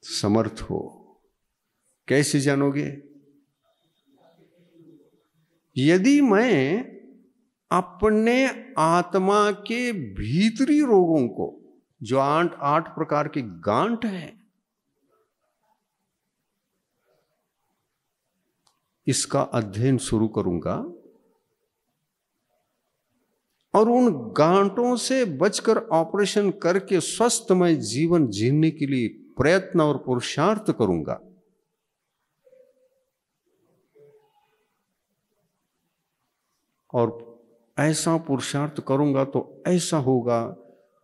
समर्थ हो। कैसे जानोगे? यदि मैं अपने आत्मा के भीतरी रोगों को, जो आठ प्रकार के गांठ हैं, इसका अध्ययन शुरू करूंगा और उन गांठों से बचकर ऑपरेशन करके स्वस्थमय जीवन जीने के लिए प्रयत्न और पुरुषार्थ करूंगा, और ऐसा पुरुषार्थ करूंगा तो ऐसा होगा,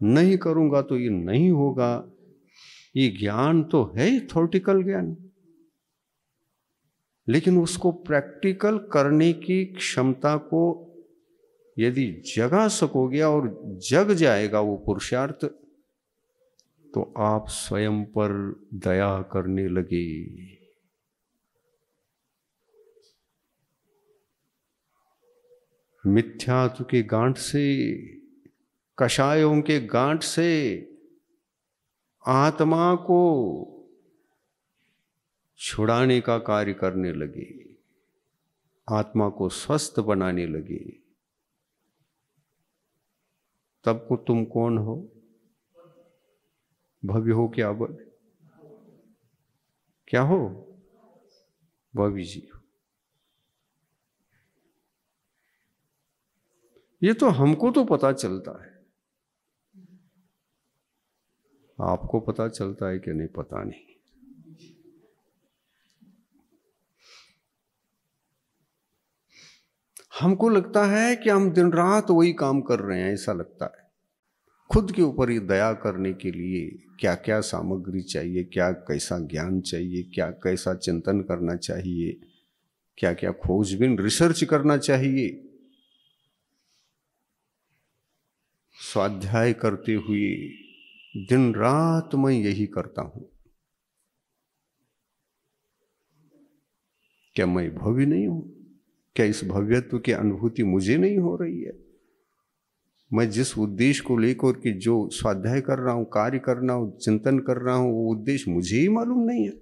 नहीं करूंगा तो ये नहीं होगा। ये ज्ञान तो है ही थ्योरेटिकल ज्ञान, लेकिन उसको प्रैक्टिकल करने की क्षमता को यदि जगा सकोगे और जग जाएगा वो पुरुषार्थ, तो आप स्वयं पर दया करने लगे। मिथ्यात्व के गांठ से, कषायों के गांठ से आत्मा को छुड़ाने का कार्य करने लगे, आत्मा को स्वस्थ बनाने लगे। तब को तुम कौन हो? भव्य हो क्या? भव्य क्या हो? भव्य जी हो। ये तो हमको तो पता चलता है, आपको पता चलता है कि नहीं पता नहीं। हमको लगता है कि हम दिन रात वही काम कर रहे हैं, ऐसा लगता है। खुद के ऊपर ही दया करने के लिए क्या क्या सामग्री चाहिए, क्या कैसा ज्ञान चाहिए, क्या कैसा चिंतन करना चाहिए, क्या क्या खोजबीन रिसर्च करना चाहिए, स्वाध्याय करते हुए दिन रात मैं यही करता हूं। क्या मैं भव्य नहीं हूं? क्या इस भव्यत्व की अनुभूति मुझे नहीं हो रही है? मैं जिस उद्देश्य को लेकर के जो स्वाध्याय कर रहा हूं, कार्य कर रहा हूं, चिंतन कर रहा हूं, वो उद्देश्य मुझे ही मालूम नहीं है।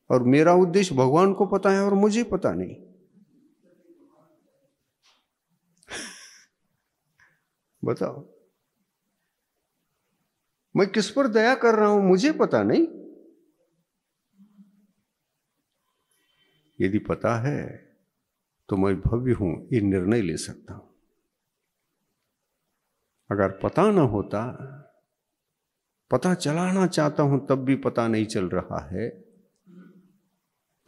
और मेरा उद्देश्य भगवान को पता है और मुझे पता नहीं। बताओ, मैं किस पर दया कर रहा हूं मुझे पता नहीं। यदि पता है तो मैं भव्य हूं, ये निर्णय ले सकता हूं। अगर पता ना होता, पता चलाना चाहता हूं तब भी पता नहीं चल रहा है,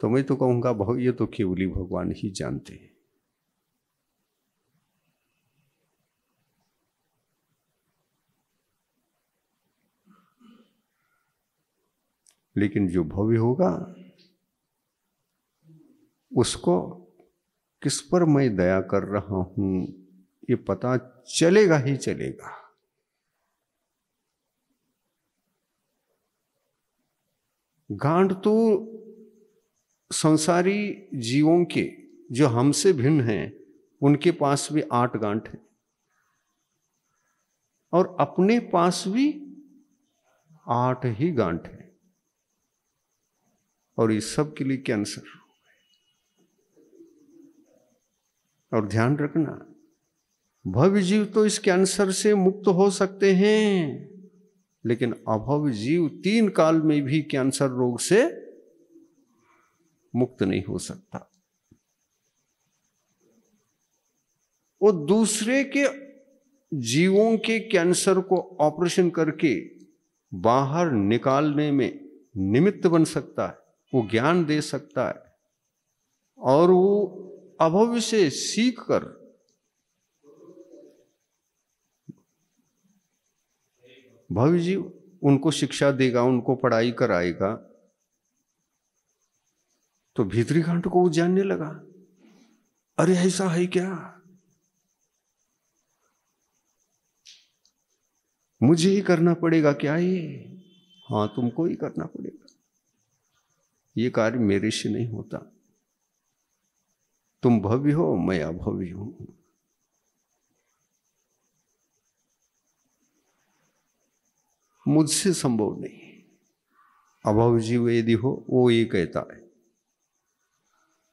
तो मैं तो कहूंगा ये तो केवली भगवान ही जानते हैं। लेकिन जो भव्य होगा उसको किस पर मैं दया कर रहा हूं ये पता चलेगा ही चलेगा। गांठ तो संसारी जीवों के, जो हमसे भिन्न हैं, उनके पास भी 8 गांठ हैं, और अपने पास भी 8 ही गांठ हैं, और इस सब के लिए कैंसर। और ध्यान रखना, भव्य जीव तो इस कैंसर से मुक्त हो सकते हैं, लेकिन अभव्य जीव 3 काल में भी कैंसर रोग से मुक्त नहीं हो सकता। वो दूसरे के जीवों के कैंसर को ऑपरेशन करके बाहर निकालने में निमित्त बन सकता है, वो ज्ञान दे सकता है, और वो अभव्य से सीख कर भव्य जीव उनको शिक्षा देगा, उनको पढ़ाई कराएगा, तो भीतरी गांठ को वो जानने लगा, अरे ऐसा है क्या, मुझे ही करना पड़ेगा क्या ये? हाँ, तुमको ही करना पड़ेगा, ये कार्य मेरे से नहीं होता। तुम भव्य हो, मैं अभव्य हूं। मुझसे संभव नहीं। अभव्य जीव यदि हो, वो ये कहता है,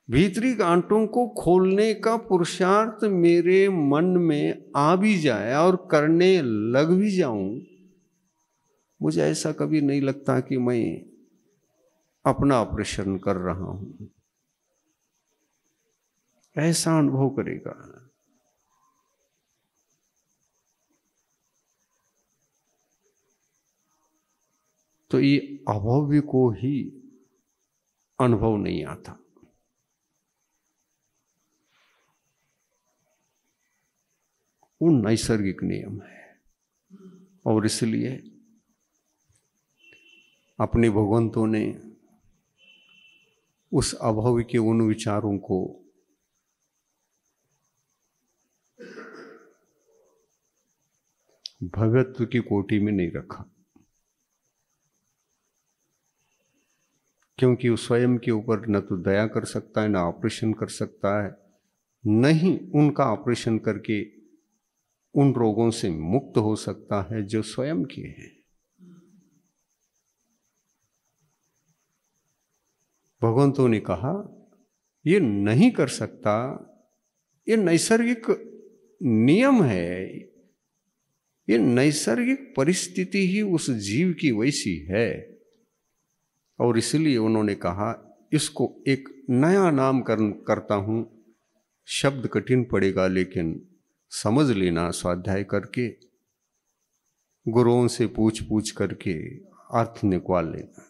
भीतरी गांठों को खोलने का पुरुषार्थ मेरे मन में आ भी जाए और करने लग भी जाऊं, मुझे ऐसा कभी नहीं लगता कि मैं अपना ऑपरेशन कर रहा हूं। ऐसा अनुभव करेगा। तो ये अभव्य को ही अनुभव नहीं आता। वो नैसर्गिक नियम है, और इसलिए अपने भगवंतों ने उस अभव्य के उन विचारों को भव्यत्व की कोटि में नहीं रखा, क्योंकि वो स्वयं के ऊपर न तो दया कर सकता है, न ऑपरेशन कर सकता है, न ही उनका ऑपरेशन करके उन रोगों से मुक्त हो सकता है जो स्वयं के हैं। भगवंतों ने कहा ये नहीं कर सकता, ये नैसर्गिक नियम है, ये नैसर्गिक परिस्थिति ही उस जीव की वैसी है। और इसलिए उन्होंने कहा इसको एक नया नामकरण करता हूं, शब्द कठिन पड़ेगा लेकिन समझ लेना, स्वाध्याय करके गुरुओं से पूछ पूछ करके अर्थ निकाल लेना।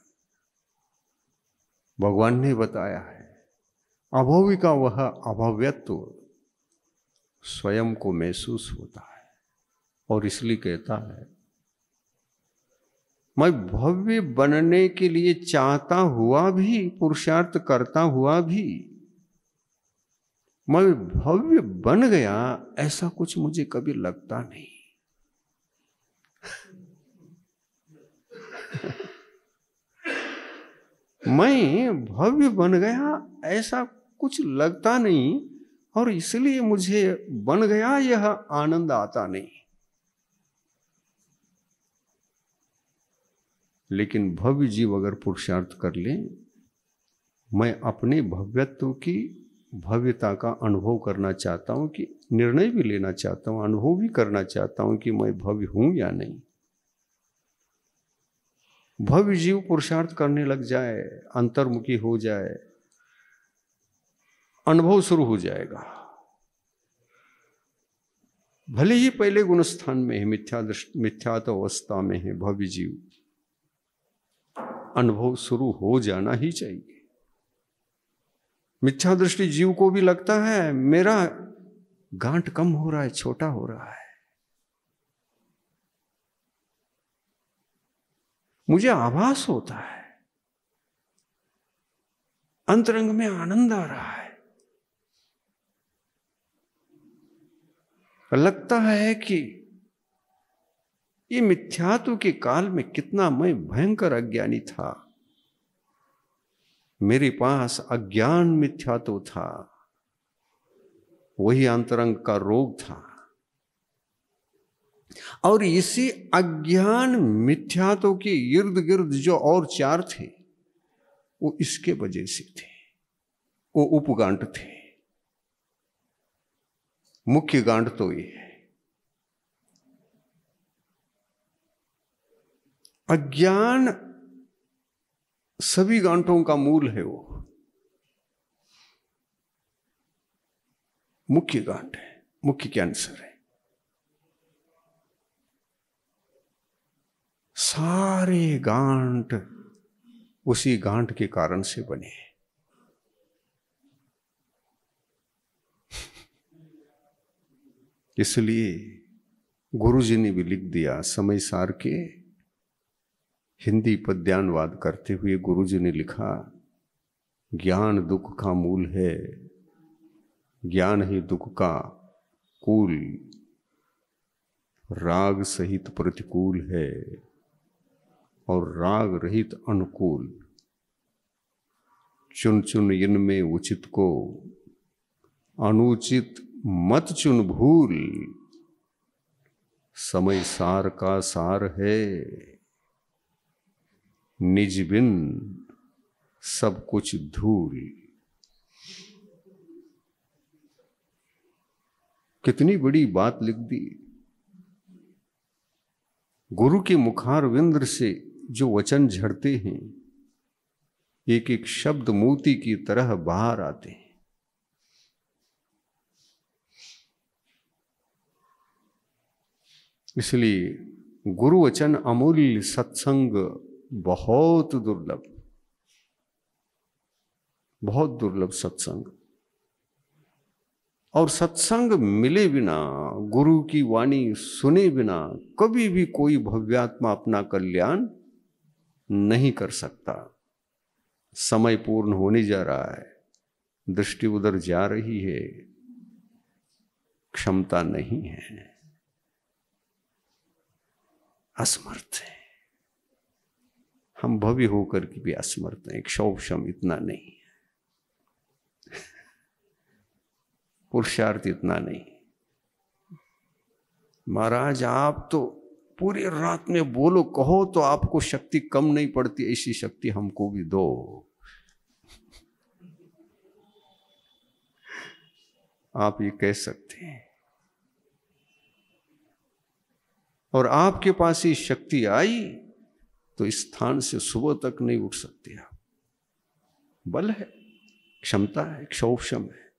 भगवान ने बताया है अभव्य का वह अभव्यत्व स्वयं को महसूस होता है, और इसलिए कहता है मैं भव्य बनने के लिए चाहता हुआ भी, पुरुषार्थ करता हुआ भी, मैं भव्य बन गया ऐसा कुछ मुझे कभी लगता नहीं। मैं भव्य बन गया ऐसा कुछ लगता नहीं, और इसलिए मुझे बन गया यह आनंद आता नहीं। लेकिन भव्य जीव अगर पुरुषार्थ कर ले, मैं अपने भव्यत्व की भव्यता का अनुभव करना चाहता हूं, कि निर्णय भी लेना चाहता हूं, अनुभव भी करना चाहता हूं कि मैं भव्य हूं या नहीं। भव्य जीव पुरुषार्थ करने लग जाए, अंतर्मुखी हो जाए, अनुभव शुरू हो जाएगा। भले ही पहले गुणस्थान में है, मिथ्यात्व अवस्था में है भव्य जीव, अनुभव शुरू हो जाना ही चाहिए। मिथ्या दृष्टि जीव को भी लगता है मेरा गांठ कम हो रहा है, छोटा हो रहा है, मुझे आभास होता है, अंतरंग में आनंद आ रहा है, लगता है कि ये मिथ्यात्व के काल में कितना मैं भयंकर अज्ञानी था, मेरे पास अज्ञान मिथ्यात्व था, वही अंतरंग का रोग था। और इसी अज्ञान मिथ्यात्व के इर्द गिर्द जो और चार थे, वो इसके वजह से थे, वो उपगांठ थे। मुख्य गांठ तो ये है, अज्ञान सभी गांठों का मूल है, वो मुख्य गांठ है, मुख्य कैंसर है। सारे गांठ उसी गांठ के कारण से बने हैं। इसलिए गुरु जी ने भी लिख दिया समय सार के, हिंदी पद्यानुवाद करते हुए गुरुजी ने लिखा, ज्ञान दुख का मूल है, ज्ञान ही दुख का कूल, राग सहित प्रतिकूल है और राग रहित अनुकूल। चुन चुन इनमें उचित को, अनुचित मत चुन भूल। समय सार का सार है, निज बिन सब कुछ धूल। कितनी बड़ी बात लिख दी। गुरु के मुखार विंद्र से जो वचन झड़ते हैं, एक एक शब्द मोती की तरह बाहर आते हैं। इसलिए गुरु वचन अमूल्य, सत्संग बहुत दुर्लभ, बहुत दुर्लभ सत्संग। और सत्संग मिले बिना, गुरु की वाणी सुने बिना कभी भी कोई भव्यात्मा अपना कल्याण नहीं कर सकता। समय पूर्ण होने जा रहा है, दृष्टि उधर जा रही है, क्षमता नहीं है, असमर्थ है। हम भव्य होकर के भी असमर्थ हैं, क्षौक्षम इतना नहीं, पुरुषार्थ इतना नहीं। महाराज आप तो पूरी रात में बोलो कहो तो आपको शक्ति कम नहीं पड़ती, ऐसी शक्ति हमको भी दो। आप ये कह सकते हैं। और आपके पास ये शक्ति आई तो इस स्थान से सुबह तक नहीं उठ सकते आप। बल है, क्षमता है, क्षौक्षम है।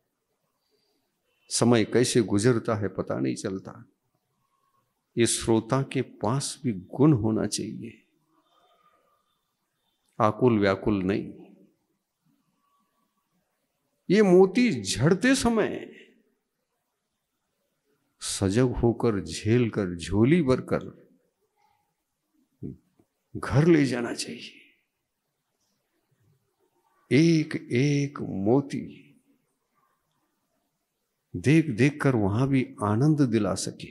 समय कैसे गुजरता है पता नहीं चलता। ये श्रोता के पास भी गुण होना चाहिए, आकुल व्याकुल नहीं। ये मोती झड़ते समय सजग होकर, झेल कर, झोली भरकर घर ले जाना चाहिए। एक एक मोती देख देख कर वहां भी आनंद दिला सके,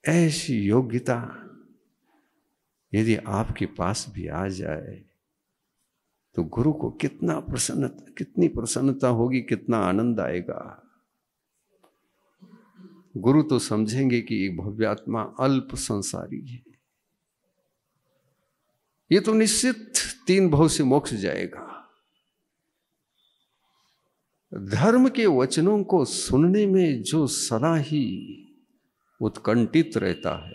ऐसी योग्यता यदि आपके पास भी आ जाए तो गुरु को कितनी प्रसन्नता होगी, कितना आनंद आएगा। गुरु तो समझेंगे कि ये भव्यात्मा अल्प संसारी है, ये तो निश्चित 3 भव से मोक्ष जाएगा। धर्म के वचनों को सुनने में जो सदा ही उत्कंठित रहता है,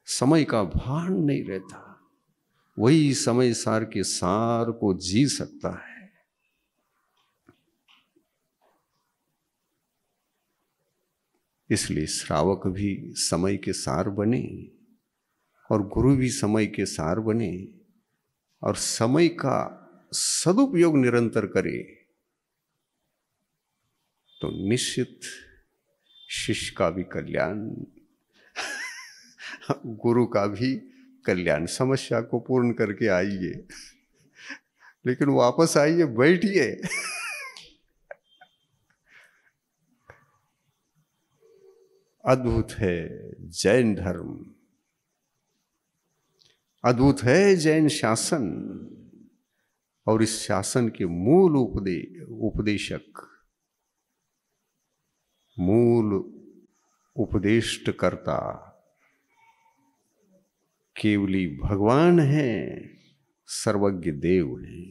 समय का भान नहीं रहता, वही समय सार के सार को जी सकता है। इसलिए श्रावक भी समय के सार बने और गुरु भी समय के सार बने और समय का सदुपयोग निरंतर करे तो निश्चित शिष्य का भी कल्याण, गुरु का भी कल्याण। समस्या को पूर्ण करके आइए, लेकिन वापस आइए, बैठिए। अद्भुत है जैन धर्म, अद्भुत है जैन शासन। और इस शासन के मूल उपदेशक, मूल उपदेष्टकर्ता केवली भगवान है, सर्वज्ञ देव है।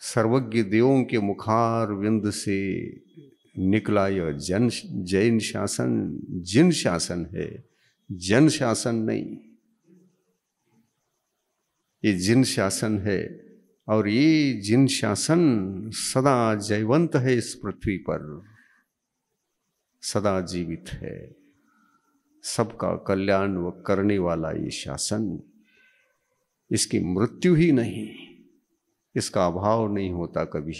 सर्वज्ञ देवों के मुखार विंद से निकला यह जैन शासन जिन शासन है, जन शासन नहीं। ये जिन शासन है और ये जिन शासन सदा जयवंत है, इस पृथ्वी पर सदा जीवित है। सबका कल्याण व करने वाला ये शासन, इसकी मृत्यु ही नहीं, इसका अभाव नहीं होता कभी।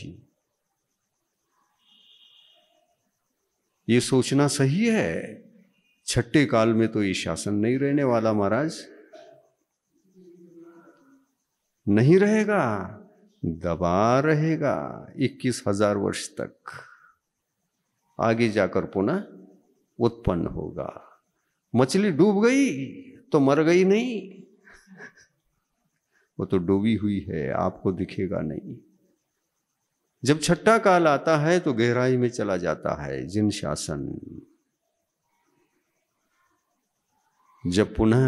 ये सोचना सही है छठे काल में तो ये शासन नहीं रहने वाला महाराज, नहीं रहेगा, दबा रहेगा 21,000 वर्ष तक, आगे जाकर पुनः उत्पन्न होगा। मछली डूब गई तो मर गई नहीं, वो तो डूबी हुई है, आपको दिखेगा नहीं। जब छठा काल आता है तो गहराई में चला जाता है जिन शासन। जब पुनः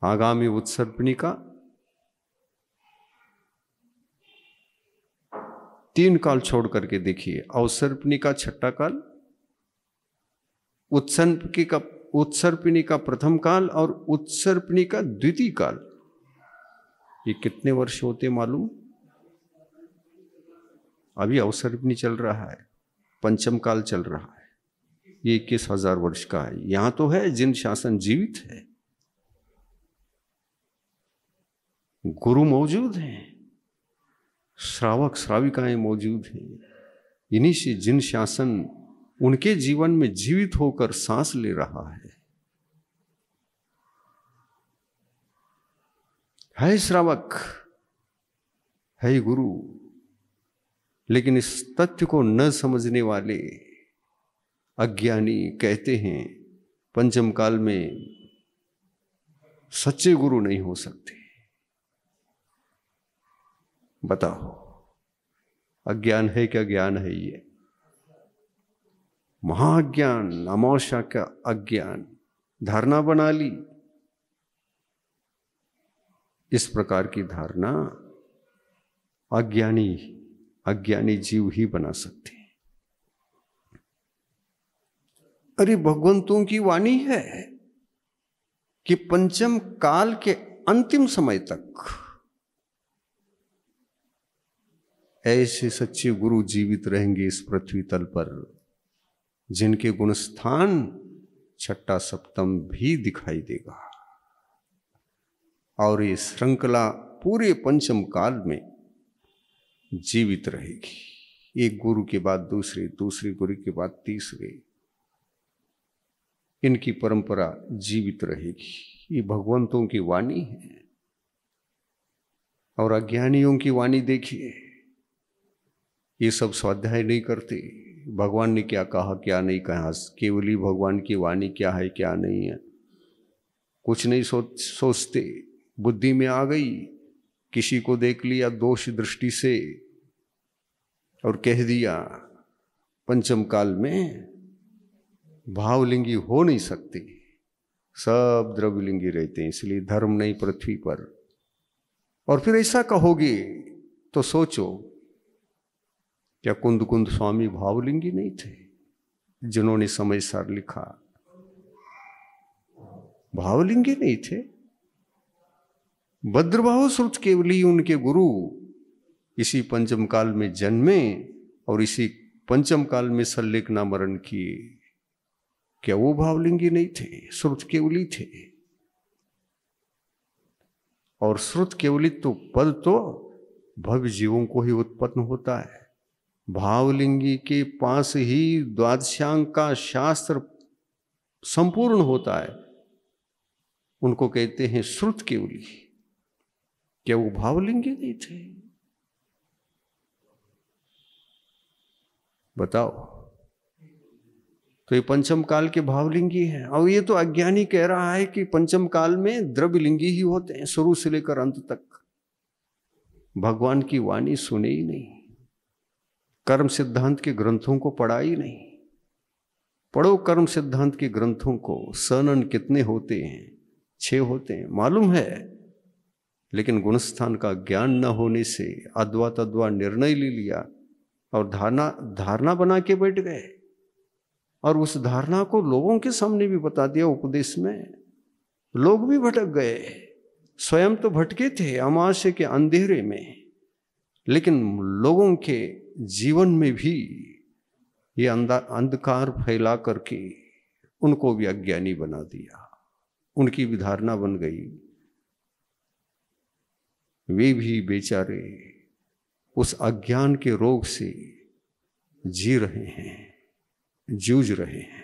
आगामी उत्सर्पणिका 3 काल छोड़ करके देखिए, अवसर्पणिका छठा काल, उत्सर्पणिका प्रथम काल और उत्सर्पणिका द्वितीय काल, ये कितने वर्ष होते मालूम? अभी अवसर्पणी चल रहा है, पंचम काल चल रहा है, ये 21,000 वर्ष का है। यहां तो है जिन शासन जीवित है, गुरु मौजूद हैं, श्रावक श्राविकाएं मौजूद हैं, इन्हीं से जिन शासन उनके जीवन में जीवित होकर सांस ले रहा है श्रावक, है गुरु। लेकिन इस तथ्य को न समझने वाले अज्ञानी कहते हैं पंचम काल में सच्चे गुरु नहीं हो सकते। बताओ, अज्ञान है क्या ज्ञान है ये? महाज्ञान, अमावस्या का अज्ञान, धारणा बना ली। इस प्रकार की धारणा अज्ञानी जीव ही बना सकते हैं। अरे भगवंतों की वाणी है कि पंचम काल के अंतिम समय तक ऐसे सच्चे गुरु जीवित रहेंगे इस पृथ्वी तल पर, जिनके गुणस्थान छठा सप्तम भी दिखाई देगा। और ये श्रृंखला पूरे पंचम काल में जीवित रहेगी, एक गुरु के बाद दूसरे, दूसरे गुरु के बाद तीसरे, इनकी परंपरा जीवित रहेगी। ये भगवंतों की वाणी है। और अज्ञानियों की वाणी देखिए, ये सब स्वाध्याय नहीं करते, भगवान ने क्या कहा क्या नहीं कहा, केवली भगवान की वाणी क्या है क्या नहीं है, कुछ नहीं सोचते। बुद्धि में आ गई, किसी को देख लिया दोष दृष्टि से और कह दिया पंचम काल में भावलिंगी हो नहीं सकती, सब द्रव्यलिंगी रहते हैं, इसलिए धर्म नहीं पृथ्वी पर। और फिर ऐसा कहोगे तो सोचो, क्या कुंद कुंद स्वामी भावलिंगी नहीं थे जिन्होंने समय सार लिखा? भावलिंगी नहीं थे। भद्रबाहु श्रुत केवली उनके गुरु इसी पंचम काल में जन्मे और इसी पंचम काल में सल्लेखना मरण किए। क्या वो भावलिंगी नहीं थे? श्रुत केवली थे। और श्रुत केवलित तो पद तो भव्य जीवों को ही उत्पन्न होता है। भावलिंगी के पास ही द्वादशांग का शास्त्र संपूर्ण होता है, उनको कहते हैं श्रुत केवली। क्या वो भावलिंगी नहीं थे? बताओ। तो ये पंचम काल के भावलिंगी है। और ये तो अज्ञानी कह रहा है कि पंचम काल में द्रव्यलिंगी ही होते हैं, शुरू से लेकर अंत तक। भगवान की वाणी सुने ही नहीं, कर्म सिद्धांत के ग्रंथों को पढ़ा ही नहीं। पढ़ो कर्म सिद्धांत के ग्रंथों को, सनन कितने होते हैं? 6 होते हैं, मालूम है। लेकिन गुणस्थान का ज्ञान न होने से अद्वा तद्वा निर्णय ले लिया और धारणा बना के बैठ गए। और उस धारणा को लोगों के सामने भी बता दिया उपदेश में। लोग भी भटक गए, स्वयं तो भटके थे अमावस्या के अंधेरे में, लेकिन लोगों के जीवन में भी ये अंधकार फैला करके उनको भी अज्ञानी बना दिया। उनकी भी धारणा बन गई। वे भी बेचारे उस अज्ञान के रोग से जी रहे हैं, जूझ रहे हैं।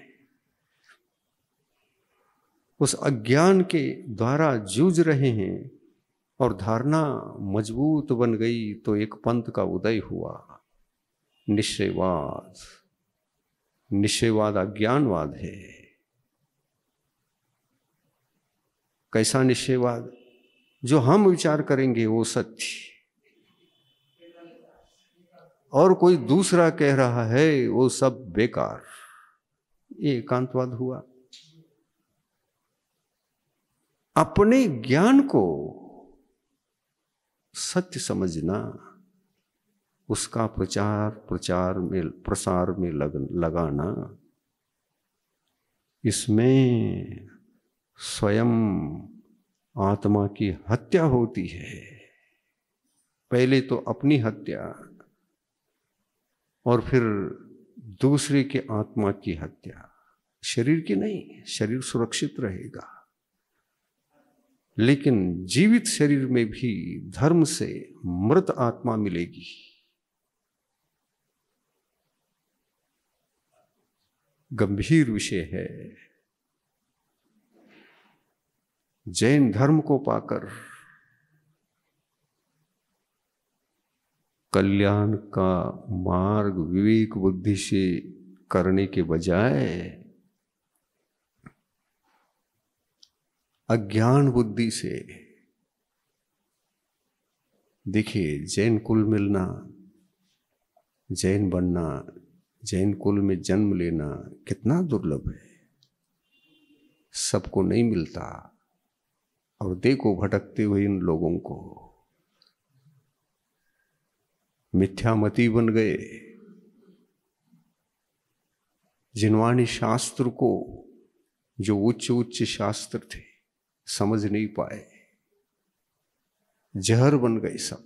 उस अज्ञान के द्वारा जूझ रहे हैं और धारणा मजबूत बन गई तो एक पंथ का उदय हुआ, निश्चयवाद। निश्चयवाद अज्ञानवाद है। कैसा निश्चयवाद? जो हम विचार करेंगे वो सत्य, और कोई दूसरा कह रहा है वो सब बेकार। ये एकांतवाद हुआ। अपने ज्ञान को सत्य समझना, उसका प्रसार में लगाना, इसमें स्वयं आत्मा की हत्या होती है। पहले तो अपनी हत्या और फिर दूसरे के आत्मा की हत्या। शरीर की नहीं, शरीर सुरक्षित रहेगा, लेकिन जीवित शरीर में भी धर्म से मृत आत्मा मिलेगी। गंभीर विषय है। जैन धर्म को पाकर कल्याण का मार्ग विवेक बुद्धि से करने के बजाय अज्ञान बुद्धि से, देखिए जैन कुल मिलना, जैन बनना, जैन कुल में जन्म लेना कितना दुर्लभ है, सबको नहीं मिलता। और देखो भटकते हुए इन लोगों को, मिथ्यामती बन गए, जिनवाणी शास्त्र को, जो उच्च उच्च शास्त्र थे, समझ नहीं पाए, जहर बन गए सब।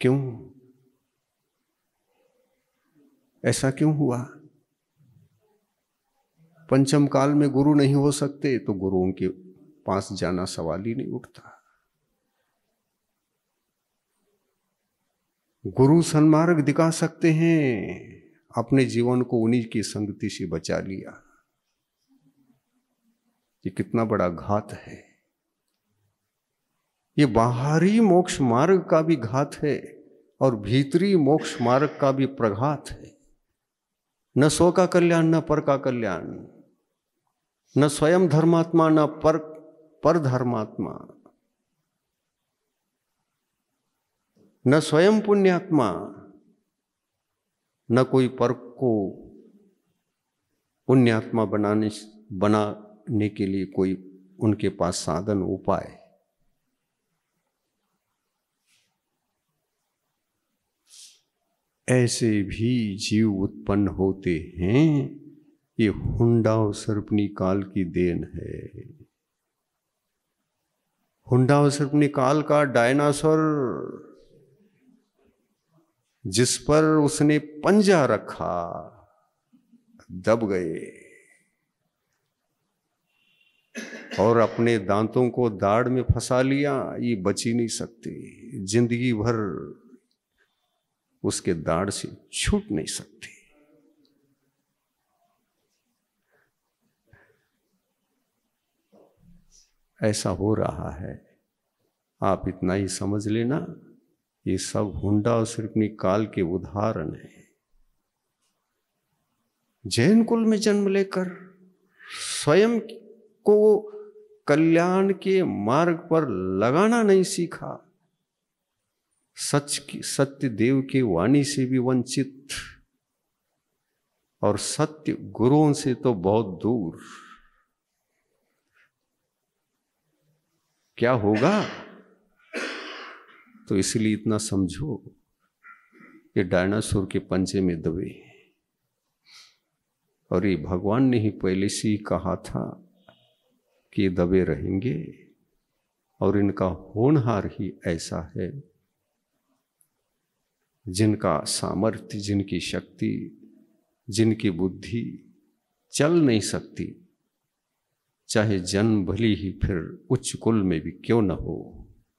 क्यों? ऐसा क्यों हुआ? पंचम काल में गुरु नहीं हो सकते तो गुरुओं के पास जाना सवाल ही नहीं उठता। गुरु सन्मार्ग दिखा सकते हैं, अपने जीवन को उन्हीं की संगति से बचा लिया। ये कितना बड़ा घात है। ये बाहरी मोक्ष मार्ग का भी घात है और भीतरी मोक्ष मार्ग का भी प्रघात है। न स्व का कल्याण न पर का कल्याण, न स्वयं धर्मात्मा न पर धर्मात्मा, न स्वयं पुण्यात्मा, न कोई पर को पुण्यात्मा बनाने के लिए कोई उनके पास साधन उपाय। ऐसे भी जीव उत्पन्न होते हैं। ये हुंडा और सर्पनी काल की देन है। हुंडा और सर्पनी काल का डायनासोर जिस पर उसने पंजा रखा, दब गए और अपने दांतों को दाढ़ में फंसा लिया। ये बच ही नहीं सकते, जिंदगी भर उसके दाढ़ से छूट नहीं सकती। ऐसा हो रहा है। आप इतना ही समझ लेना, ये सब हुंडा और सर्पनी काल के उदाहरण है। जैन कुल में जन्म लेकर स्वयं को कल्याण के मार्ग पर लगाना नहीं सीखा, सत्य देव की वाणी से भी वंचित और सत्य गुरुओं से तो बहुत दूर, क्या होगा? तो इसलिए इतना समझो, ये डायनासोर के पंजे में दबे, और ये भगवान ने ही पहले से ही कहा था कि ये दबे रहेंगे। और इनका होनहार ही ऐसा है, जिनका सामर्थ्य, जिनकी शक्ति, जिनकी बुद्धि चल नहीं सकती, चाहे जन्म भली ही फिर उच्च कुल में भी क्यों न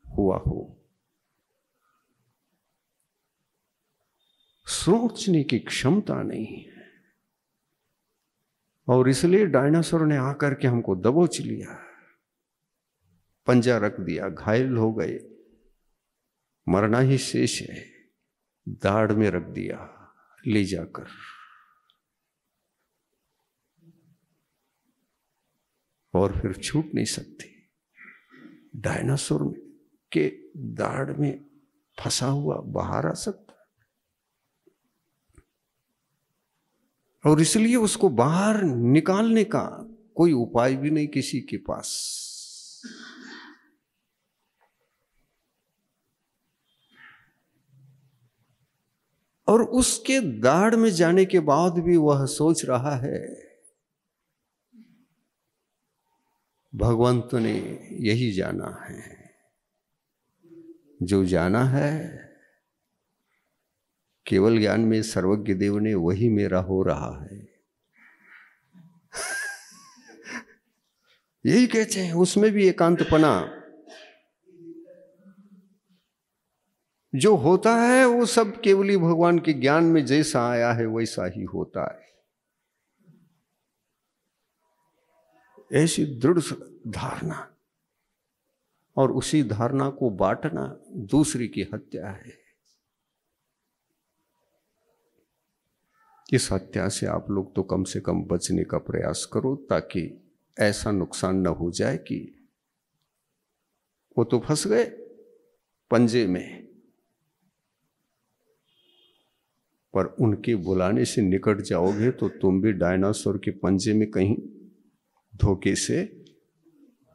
हुआ हो। सोचने की क्षमता नहीं है। और इसलिए डायनासोर ने आकर के हमको दबोच लिया, पंजा रख दिया, घायल हो गए, मरना ही शेष है, दाढ़ में रख दिया ले जाकर। और फिर छूट नहीं सकती। डायनासोर के दाढ़ में फंसा हुआ बाहर आ सकता, और इसलिए उसको बाहर निकालने का कोई उपाय भी नहीं किसी के पास। और उसके दाढ़ में जाने के बाद भी वह सोच रहा है, भगवंत ने यही जाना है, जो जाना है केवल ज्ञान में सर्वज्ञ देव ने, वही मेरा हो रहा है। यही कहते हैं, उसमें भी एकांतपना। जो होता है वो सब केवली भगवान के ज्ञान में जैसा आया है वैसा ही होता है। ऐसी दृढ़ धारणा, और उसी धारणा को बांटना दूसरी की हत्या है। इस हत्या से आप लोग तो कम से कम बचने का प्रयास करो, ताकि ऐसा नुकसान न हो जाए कि वो तो फंस गए पंजे में, पर उनके बुलाने से निकट जाओगे तो तुम भी डायनासोर के पंजे में कहीं धोखे से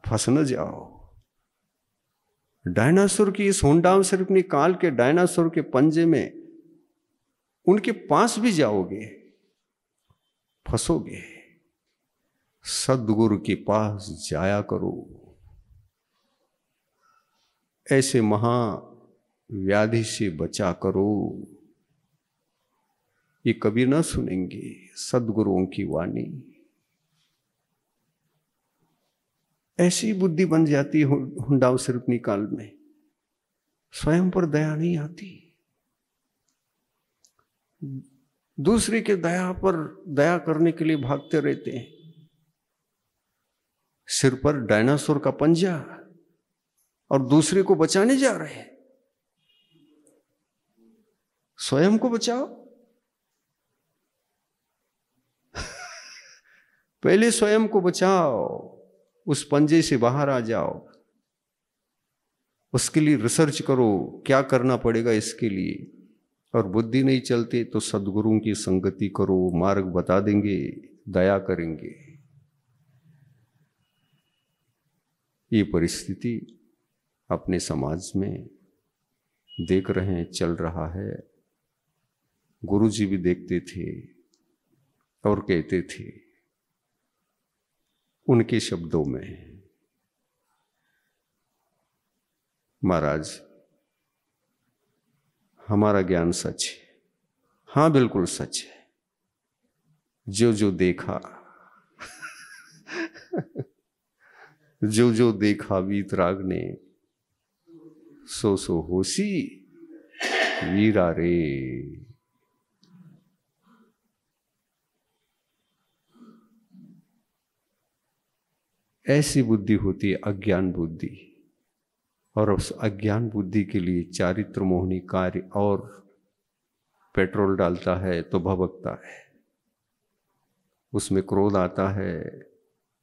फंस न जाओ। डायनासोर की इस हुंडाम सिर्फ निकाल के डायनासोर के पंजे में उनके पास भी जाओगे, फंसोगे। सद्गुरु के पास जाया करो। ऐसे महा व्याधि से बचा करो। ये कभी ना सुनेंगे सद्गुरुओं की वाणी। ऐसी बुद्धि बन जाती है हुंडाव सिर्फ काल में, स्वयं पर दया नहीं आती, दूसरे के दया पर दया करने के लिए भागते रहते हैं। सिर पर डायनासोर का पंजा और दूसरे को बचाने जा रहे हैं। स्वयं को बचाओ। पहले स्वयं को बचाओ, उस पंजे से बाहर आ जाओ। उसके लिए रिसर्च करो, क्या करना पड़ेगा इसके लिए। और बुद्धि नहीं चलती तो सद्गुरुओं की संगति करो, मार्ग बता देंगे, दया करेंगे। ये परिस्थिति अपने समाज में देख रहे हैं, चल रहा है। गुरु जी भी देखते थे और कहते थे उनके शब्दों में, महाराज हमारा ज्ञान सच है। हाँ बिल्कुल सच है। जो जो देखा जो जो देखा वीतराग ने, सो सो होसी वीरा रे। ऐसी बुद्धि होती है अज्ञान बुद्धि, और उस अज्ञान बुद्धि के लिए चारित्र मोहनी कार्य और पेट्रोल डालता है तो भभकता है। उसमें क्रोध आता है,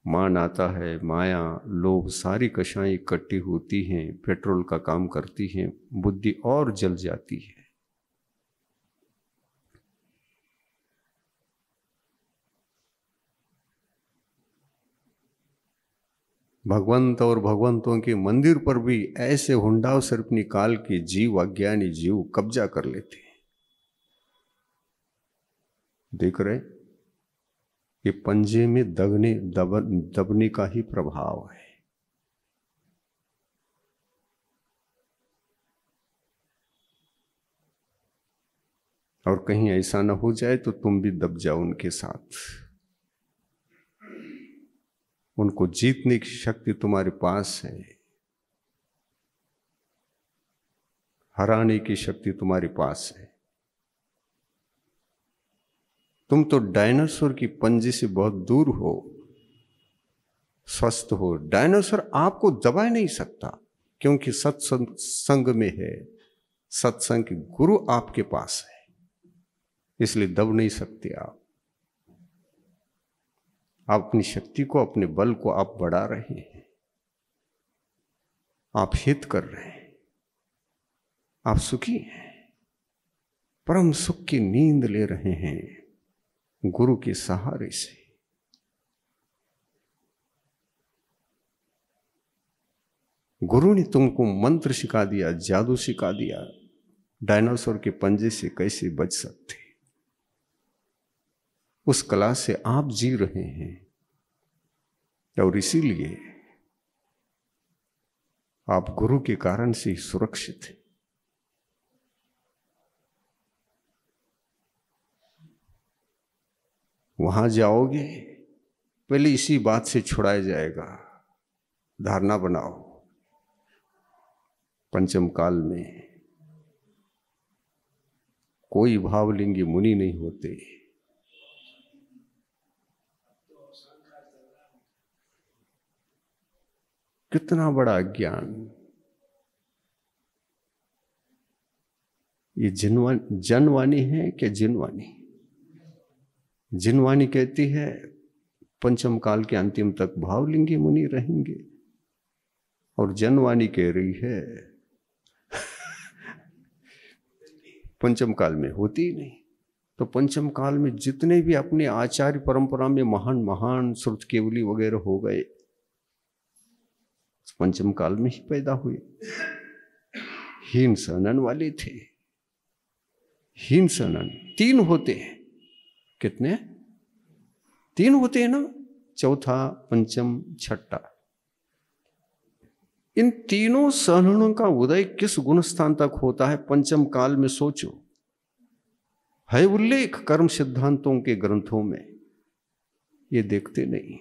मान आता है, माया, लोभ, सारी कषाएं इकट्ठी होती हैं, पेट्रोल का काम करती हैं, बुद्धि और जल जाती है। भगवंत और भगवंतों के मंदिर पर भी ऐसे हुंडाव सिर्फ निकाल के जीव, अज्ञानी जीव कब्जा कर लेते हैं। देख रहे, ये पंजे में दबने का ही प्रभाव है। और कहीं ऐसा ना हो जाए तो तुम भी दब जाओ उनके साथ। उनको जीतने की शक्ति तुम्हारे पास है, हराने की शक्ति तुम्हारे पास है। तुम तो डायनासोर की पंजे से बहुत दूर हो, स्वस्थ हो। डायनासोर आपको दबा नहीं सकता क्योंकि सत्संग में है, सत्संग की गुरु आपके पास है, इसलिए दब नहीं सकते आप। अपनी शक्ति को, अपने बल को आप बढ़ा रहे हैं, आप हित कर रहे हैं, आप सुखी हैं, परम सुख की नींद ले रहे हैं गुरु के सहारे से। गुरु ने तुमको मंत्र सिखा दिया, जादू सिखा दिया, डायनासोर के पंजे से कैसे बच सकते, उस कला से आप जी रहे हैं। और इसीलिए आप गुरु के कारण से सुरक्षित हैं। वहां जाओगे पहले इसी बात से छुड़ाया जाएगा। धारणा बनाओ, पंचम काल में कोई भावलिंगी मुनि नहीं होते। कितना बड़ा अज्ञान। ये जनवाणी है क्या? जिनवाणी। जिनवाणी कहती है पंचम काल के अंतिम तक भावलिंगी मुनि रहेंगे, और जनवाणी कह रही है पंचम काल में होती ही नहीं। तो पंचम काल में जितने भी अपने आचार्य परंपरा में महान महान श्रुत केवली वगैरह हो गए, पंचम काल में ही पैदा हुए। हीन सनन वाले थे। हीन सनन 3 होते हैं। कितने? 3 होते हैं ना, चौथा, पंचम, छठा। इन तीनों सननों का उदय किस गुण स्थान तक होता है पंचम काल में? सोचो। है उल्लेख कर्म सिद्धांतों के ग्रंथों में, ये देखते नहीं।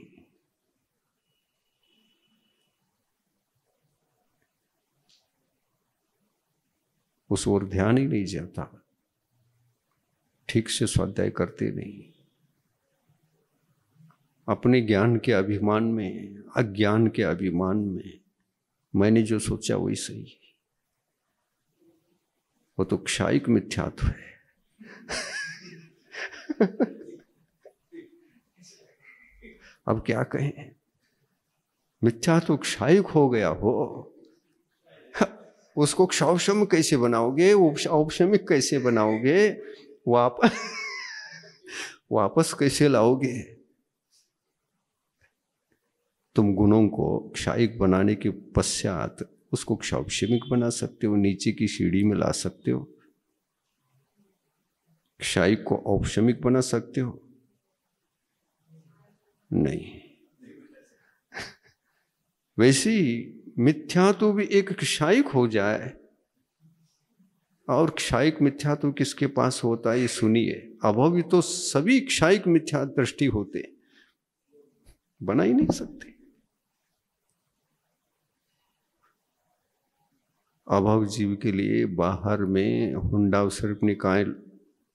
उस ओर ध्यान ही नहीं जाता, ठीक से स्वाध्याय करते नहीं। अपने ज्ञान के अभिमान में, अज्ञान के अभिमान में मैंने जो सोचा वही सही है, वो तो क्षायिक मिथ्यात्व है। अब क्या कहें? मिथ्यात्व क्षायिक हो गया हो, उसको क्षौषम कैसे बनाओगे? औपशमिक कैसे बनाओगे? वापस कैसे लाओगे? तुम गुणों को क्षायिक बनाने के पश्चात उसको क्षौषमिक बना सकते हो, नीचे की सीढ़ी में ला सकते हो। क्षायिक को औपशमिक बना सकते हो? नहीं। वैसे ही मिथ्यात्व भी एक क्षायिक हो जाए, और क्षायिक मिथ्यात्व किसके पास होता है ये सुनिए। अभावी तो सभी क्षायिक मिथ्या दृष्टि होते, बना ही नहीं सकते। अभाव जीव के लिए बाहर में हुंडा सिर्फ निकाय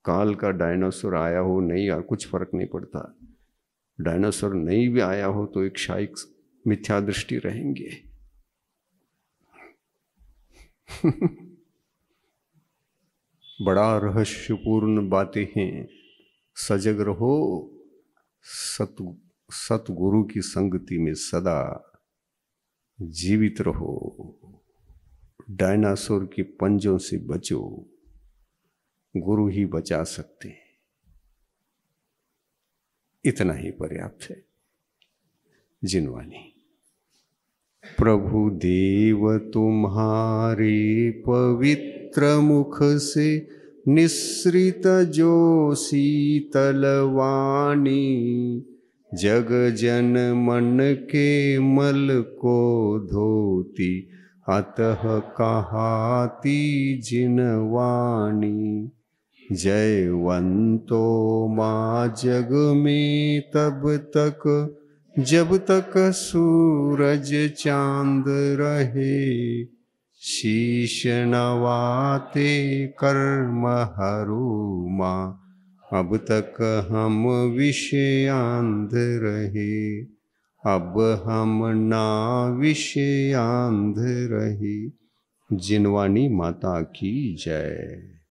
काल का डायनासोर आया हो नहीं, कुछ फर्क नहीं पड़ता। डायनासोर नहीं भी आया हो तो एक क्षायिक मिथ्या दृष्टि रहेंगे। बड़ा रहस्यपूर्ण बातें हैं। सजग रहो, सतगुरु की संगति में सदा जीवित रहो, डायनासोर के पंजों से बचो, गुरु ही बचा सकते हैं। इतना ही पर्याप्त है। जिनवाणी। प्रभु देव तुम्हारे पवित्र मुख से निसृत जो शीतल वाणी, जग जन मन के मल को धोती, अतः कहाती जिनवाणी। जयवंतो माँ जग में तब तक जब तक सूरज चांद रहे, शीश नवाते कर्म हरू माँ अब तक हम विषयांध रहे, अब हम ना विषयांध रहे। जिनवानी माता की जय।